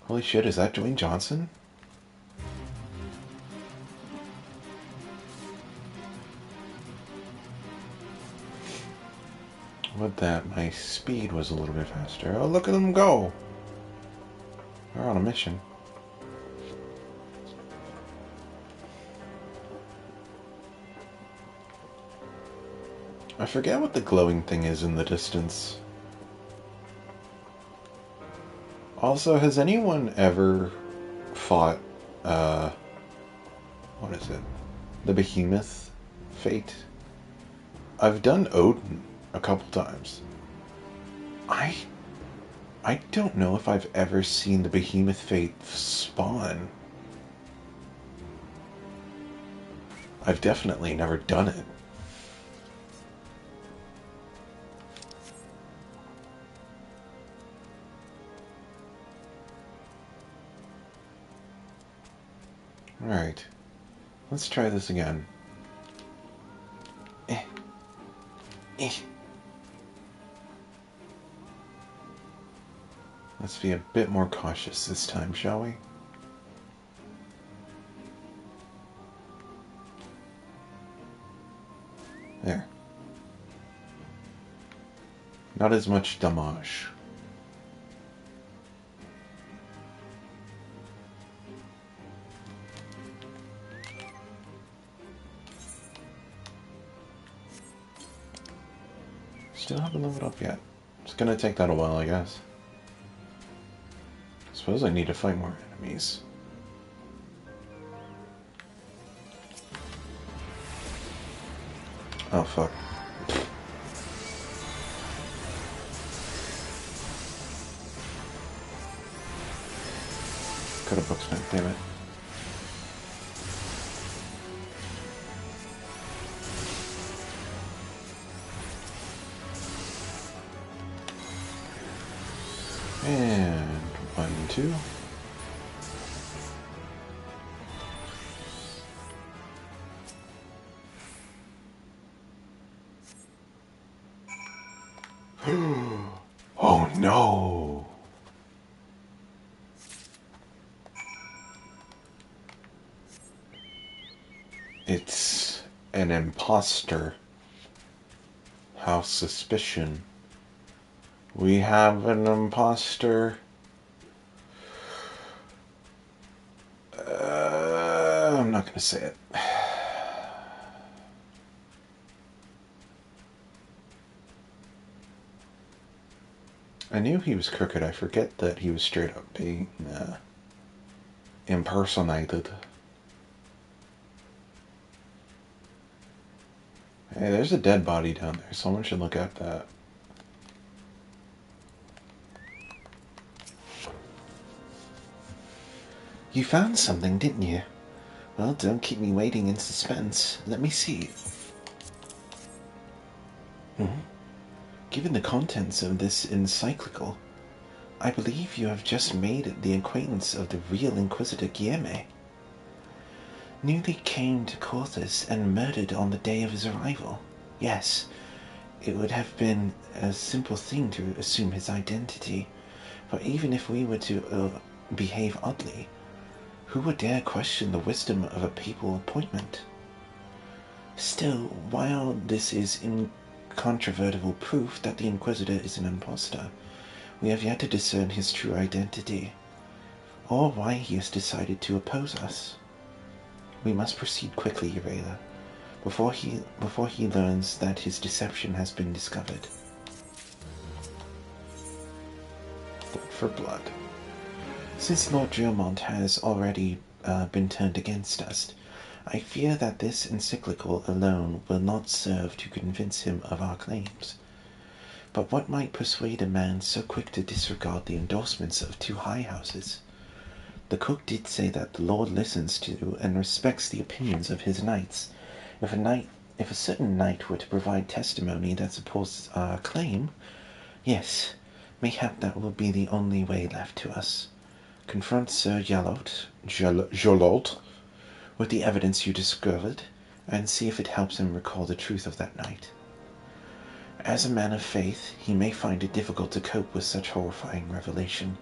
Holy shit, is that Dwayne Johnson? With that, my speed was a little bit faster. Oh, look at them go! They're on a mission. I forget what the glowing thing is in the distance. Also, has anyone ever fought, what is it? The Behemoth Fate? I've done Odin a couple times. I don't know if I've ever seen the Behemoth Fate spawn. I've definitely never done it. Alright. Let's try this again. Let's be a bit more cautious this time, shall we? There. Not as much damage. Still haven't leveled up yet. It's gonna take that a while, I guess. Suppose I need to fight more enemies. Oh, fuck. Could have booked it, damn it. And 1, 2. Oh no! It's an imposter. How suspicion. We have an imposter. I'm not going to say it. I knew he was crooked. I forget that he was straight up being impersonated. Hey, there's a dead body down there. Someone should look at that. You found something, didn't you? Well, don't keep me waiting in suspense. Let me see. Given the contents of this encyclical, I believe you have just made the acquaintance of the real Inquisitor Guillerme. Newly came to Coerthas and murdered on the day of his arrival. Yes, it would have been a simple thing to assume his identity, for even if we were to behave oddly, who would dare question the wisdom of a papal appointment? Still, while this is incontrovertible proof that the Inquisitor is an impostor, we have yet to discern his true identity, or why he has decided to oppose us. We must proceed quickly, Urela, before he learns that his deception has been discovered. Blood for blood. Since Lord Geomont has already been turned against us, I fear that this encyclical alone will not serve to convince him of our claims. But what might persuade a man so quick to disregard the endorsements of two high houses? The cook did say that the Lord listens to and respects the opinions of his knights. If a certain knight were to provide testimony that supports our claim, yes, mayhap that will be the only way left to us. Confront Sir Jolot with the evidence you discovered, and see if it helps him recall the truth of that night. As a man of faith, he may find it difficult to cope with such horrifying revelation.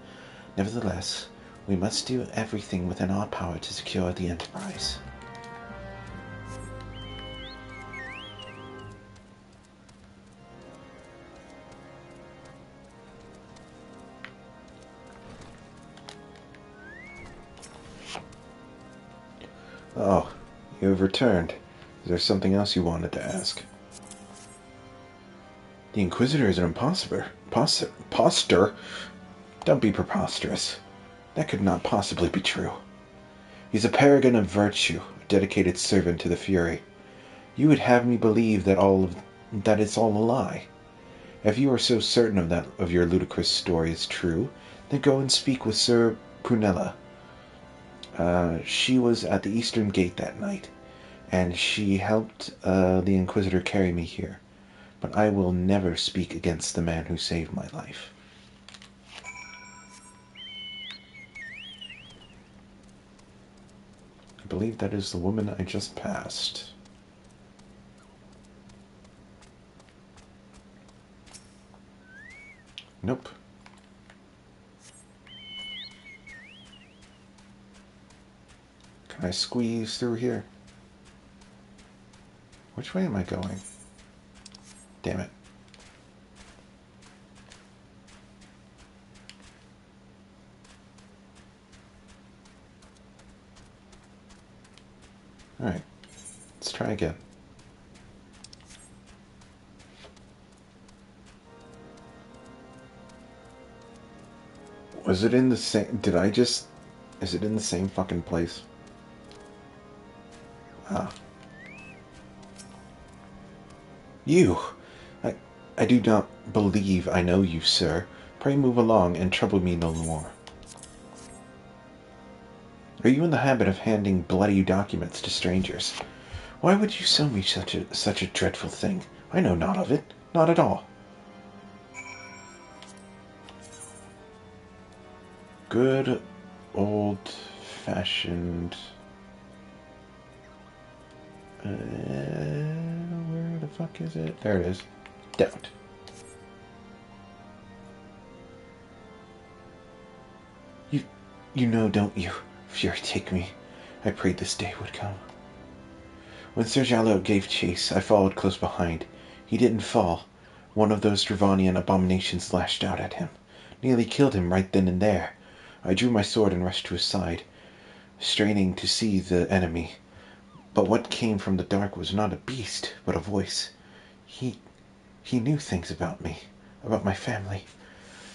Nevertheless, we must do everything within our power to secure the enterprise. Oh, you have returned. Is there something else you wanted to ask? The Inquisitor is an impostor. Imposter? Don't be preposterous. That could not possibly be true. He's a paragon of virtue, a dedicated servant to the Fury. You would have me believe that it's all a lie. If you are so certain of your ludicrous story is true, then go and speak with Sir Prunella. She was at the Eastern Gate that night, and she helped the Inquisitor carry me here. But I will never speak against the man who saved my life. I believe that is the woman I just passed. Nope. Can I squeeze through here? Which way am I going? Damn it. Alright. Let's try again. Was it in the same... Is it in the same fucking place? Ah. You! I do not believe I know you, sir. Pray move along and trouble me no more. Are you in the habit of handing bloody documents to strangers? Why would you show me such a dreadful thing? I know not of it. Not at all. Good old-fashioned... where the fuck is it? There it is. Don't. You know, don't you? Fury take me. I prayed this day would come. When Sir Jalot gave chase, I followed close behind. He didn't fall. One of those Dravanian abominations lashed out at him. Nearly killed him right then and there. I drew my sword and rushed to his side, straining to see the enemy. But what came from the dark was not a beast, but a voice. He knew things about me, about my family.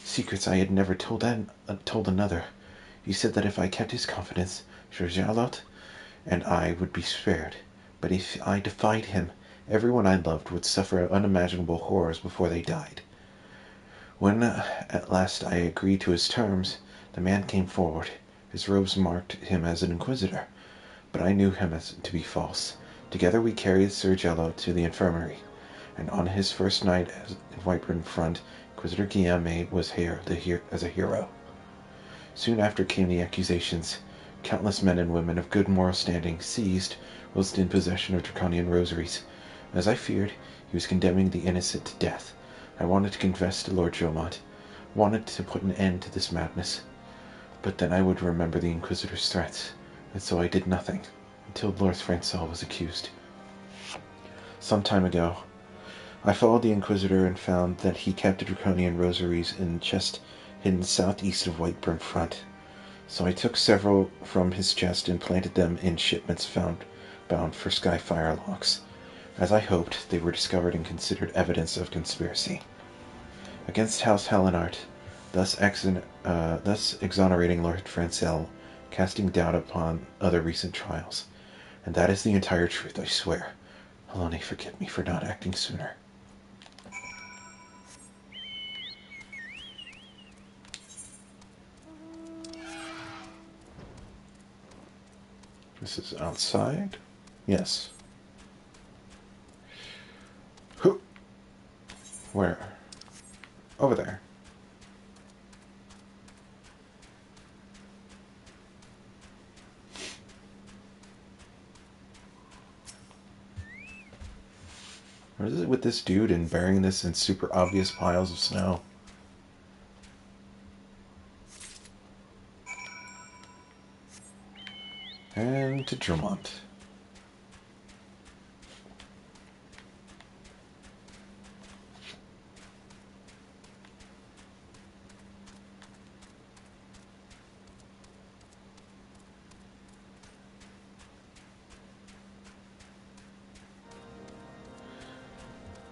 Secrets I had never told another. He said that if I kept his confidence, Sir Jalot and I would be spared. But if I defied him, everyone I loved would suffer unimaginable horrors before they died. When at last I agreed to his terms, the man came forward. His robes marked him as an inquisitor. but I knew him to be false. Together we carried Sir Jello to the infirmary, and on his first night in Whiteburn Front, Inquisitor Guillaume was hailed as a hero. Soon after came the accusations. Countless men and women of good moral standing seized, whilst in possession of draconian rosaries. As I feared, he was condemning the innocent to death. I wanted to confess to Lord Jomont, wanted to put an end to this madness. But then I would remember the Inquisitor's threats, and so I did nothing, until Lord Francel was accused. Some time ago, I followed the Inquisitor and found that he kept the draconian rosaries in a chest hidden southeast of Whiteburn Front. So I took several from his chest and planted them in shipments bound for Skyfire locks. As I hoped, they were discovered and considered evidence of conspiracy against House Hellenart, thus exonerating Lord Francel, casting doubt upon other recent trials. And that is the entire truth, I swear. Alone forgive me for not acting sooner. This is outside? Yes. Who? Where? Over there. What is it with this dude and burying this in super obvious piles of snow? And to Drummond.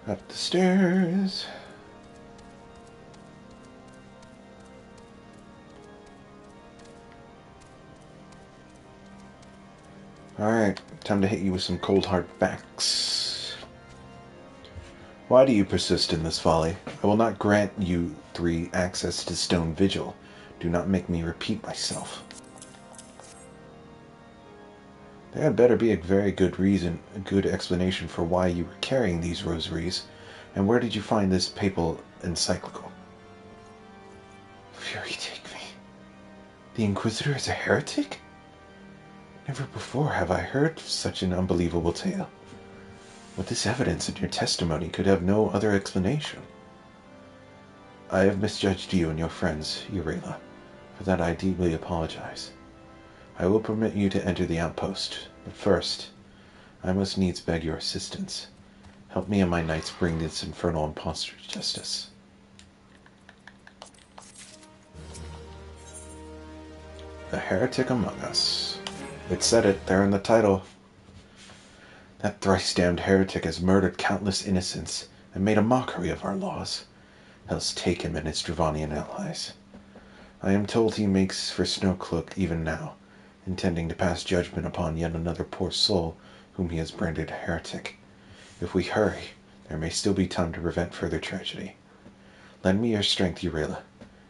Up the stairs. Alright, time to hit you with some cold hard facts. Why do you persist in this folly? I will not grant you three access to Stone Vigil. Do not make me repeat myself. There had better be a very good reason, a good explanation for why you were carrying these rosaries, and where did you find this papal encyclical? Fury take me. The Inquisitor is a heretic? Never before have I heard such an unbelievable tale. With this evidence in your testimony could have no other explanation. I have misjudged you and your friends, Eurela. For that I deeply apologize. I will permit you to enter the outpost, but first, I must needs beg your assistance. Help me and my knights bring this infernal impostor to justice. A heretic among us. It said it there in the title. That thrice-damned heretic has murdered countless innocents and made a mockery of our laws. Else take him and his Dravanian allies. I am told he makes for Snowcloak even now, intending to pass judgment upon yet another poor soul whom he has branded a heretic. If we hurry, there may still be time to prevent further tragedy. Lend me your strength, Eurela.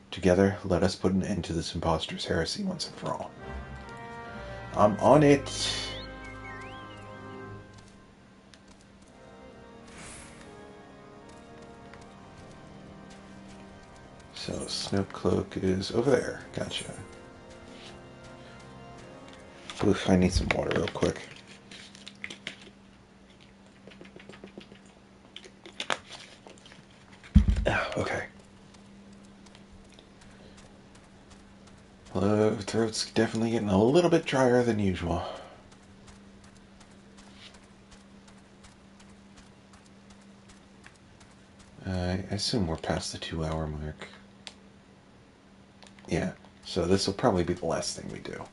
Together, let us put an end to this impostor's heresy once and for all. I'm on it! So, Snowcloak is over there. Gotcha. Oof, I need some water real quick. Okay. Hello, throat's definitely getting a little bit drier than usual. I assume we're past the 2-hour mark. Yeah, so this will probably be the last thing we do.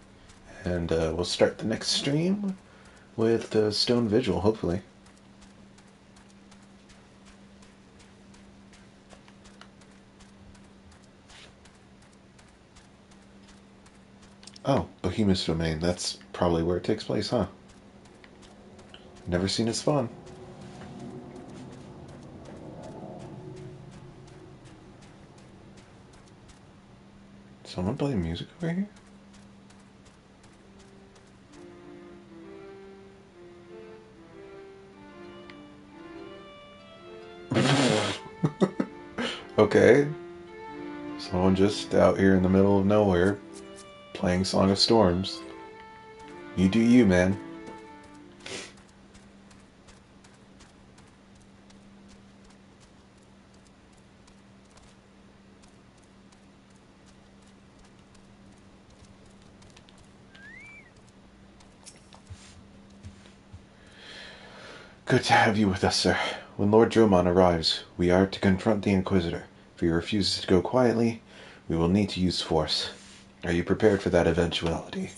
And we'll start the next stream with the Stone Vigil, hopefully. Oh, Bohemia's Domain. That's probably where it takes place, huh? Never seen it spawn. Someone playing music over here? Okay. Someone just out here in the middle of nowhere playing Song of Storms. You do you, man. Good to have you with us, sir. When Lord Dromon arrives, we are to confront the Inquisitor. If he refuses to go quietly, we will need to use force. Are you prepared for that eventuality?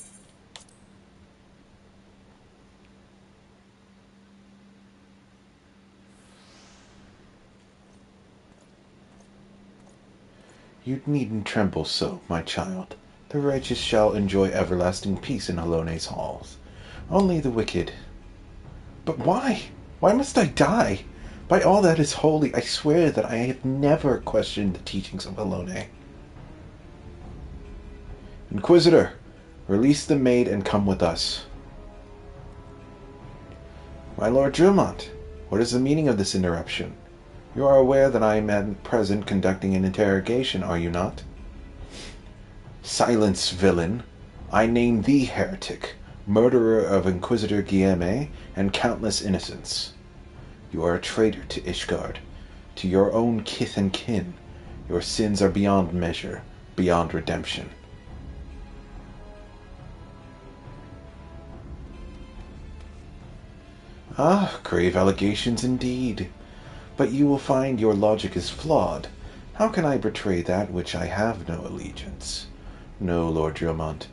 You needn't tremble so, my child. The righteous shall enjoy everlasting peace in Halone's halls. Only the wicked... But why? Why must I die? By all that is holy, I swear that I have never questioned the teachings of Halone. Inquisitor, release the maid and come with us. My Lord Dromont, what is the meaning of this interruption? You are aware that I am at present conducting an interrogation, are you not? Silence, villain! I name thee heretic, murderer of Inquisitor Guillerme and countless innocents. You are a traitor to Ishgard, to your own kith and kin. Your sins are beyond measure, beyond redemption. Ah, grave allegations indeed. But you will find your logic is flawed. How can I betray that which I have no allegiance? No, Lord Dromont.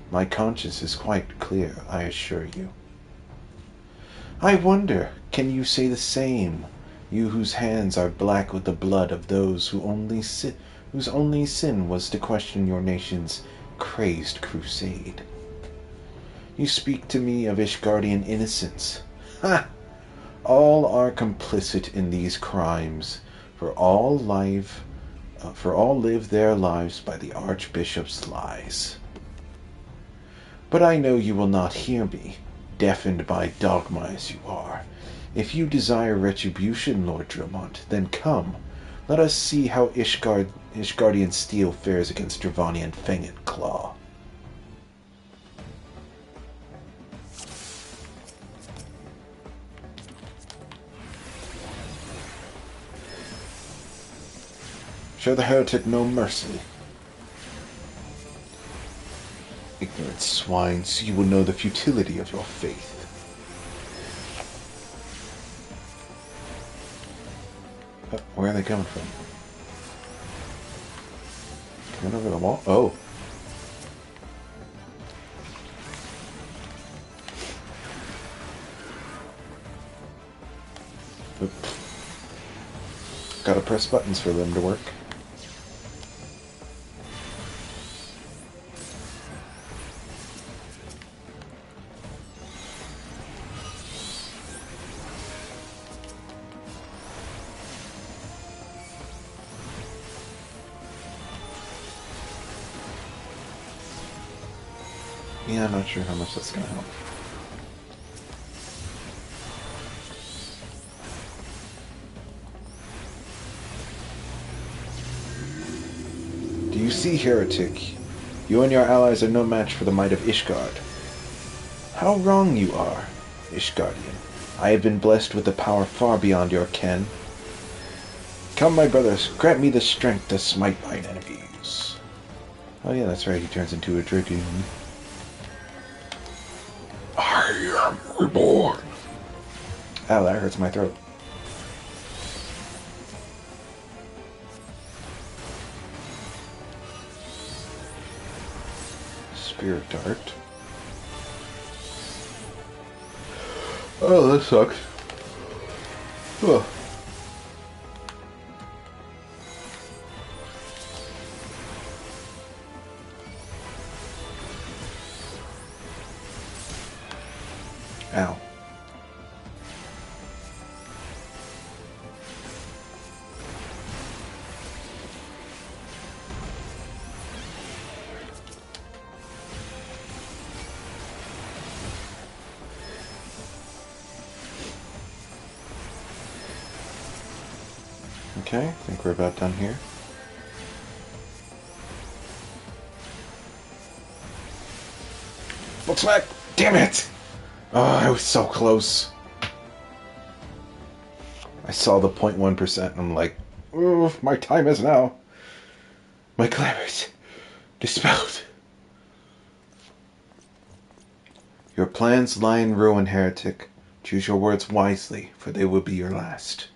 My conscience is quite clear, I assure you. I wonder, can you say the same, you whose hands are black with the blood of those whose only sin was to question your nation's crazed crusade? You speak to me of Ishgardian innocence. Ha! All are complicit in these crimes, for all live their lives by the Archbishop's lies. But I know you will not hear me, deafened by dogma as you are. If you desire retribution, Lord Dromont, then come. Let us see how Ishgardian steel fares against Dravanian fang and claw. Show the heretic no mercy. Ignorant swines, you will know the futility of your faith. Where are they coming from? Coming over the wall? Oh. Oop. Gotta press buttons for them to work. Yeah, I'm not sure how much that's going to help. Do you see, heretic? You and your allies are no match for the might of Ishgard. How wrong you are, Ishgardian. I have been blessed with a power far beyond your ken. Come, my brothers, grant me the strength to smite mine enemies. Oh yeah, that's right, he turns into a dragoon. I am reborn. Ow, that hurts my throat. Spirit dart. Oh, that sucks. Oh. Ow. Okay, I think we're about done here. Full smack! Damn it! Oh, I was so close. I saw the 0.1% and I'm like, oh, my time is now. My glamour's dispelled. Your plans lie in ruin, heretic. Choose your words wisely, for they will be your last.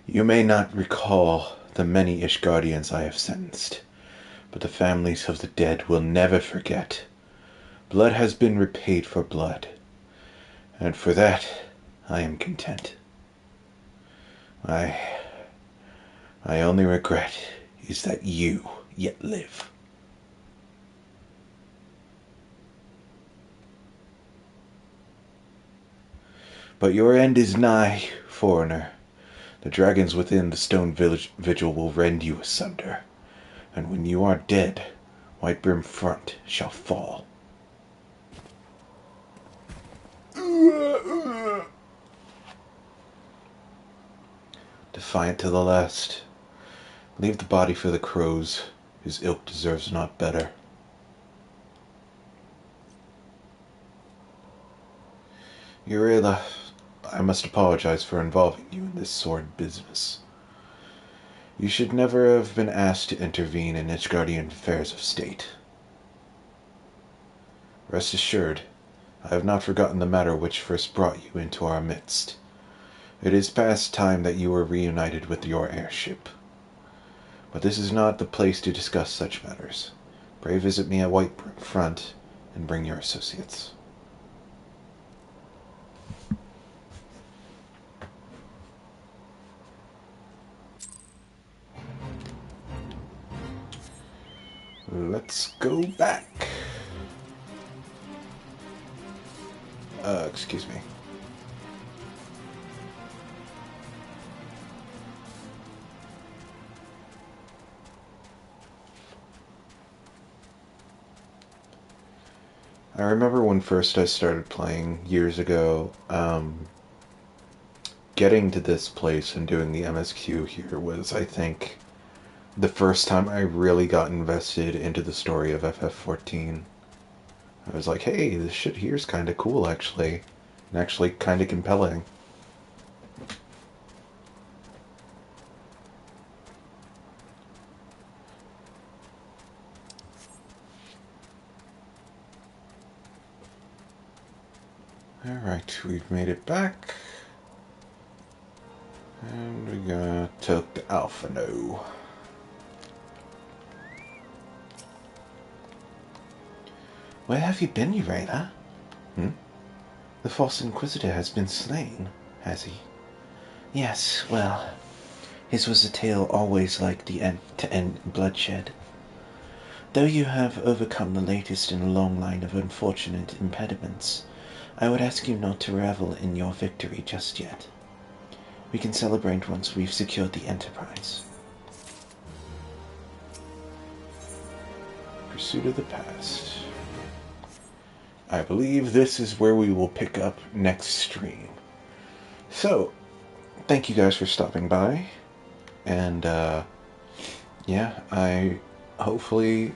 You may not recall the many Ishgardians I have sentenced, but the families of the dead will never forget. Blood has been repaid for blood, and for that I am content. My only regret is that you yet live. But your end is nigh, foreigner. The dragons within the stone vigil will rend you asunder, and when you are dead, Whitebrim Front shall fall. Defiant to the last, leave the body for the crows. His ilk deserves not better. Urela, I must apologize for involving you in this sordid business. You should never have been asked to intervene in Ishgardian affairs of state. Rest assured, I have not forgotten the matter which first brought you into our midst. It is past time that you were reunited with your airship. But this is not the place to discuss such matters. Pray visit me at Whitebrim Front and bring your associates. Let's go back. Excuse me. I remember when first I started playing years ago, getting to this place and doing the MSQ here was, I think, the first time I really got invested into the story of FF14. I was like, hey, this shit here's kind of cool, actually. And actually kind of compelling. Alright, we've made it back. And we gotta talk to Alphano. Where have you been, Urela? The false Inquisitor has been slain, has he? Yes, well, his was a tale always like the end-to-end bloodshed. Though you have overcome the latest in a long line of unfortunate impediments, I would ask you not to revel in your victory just yet. We can celebrate once we've secured the Enterprise. Pursuit of the past. I believe this is where we will pick up next stream. So, thank you guys for stopping by. And, yeah, hopefully,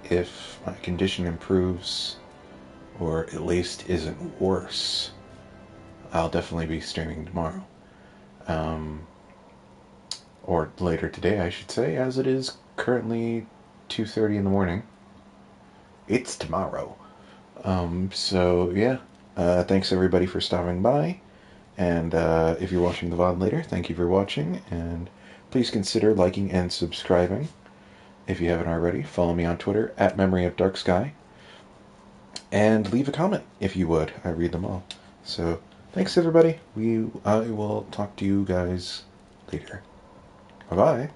if my condition improves, or at least isn't worse, I'll definitely be streaming tomorrow. Or later today, I should say, as it is currently 2:30 in the morning. It's tomorrow. So yeah, thanks everybody for stopping by, and if you're watching the VOD later, thank you for watching, and please consider liking and subscribing. If you haven't already, follow me on Twitter at MemoryOfDarksky, and leave a comment if you would. I read them all. So thanks everybody. I will talk to you guys later. Bye-bye.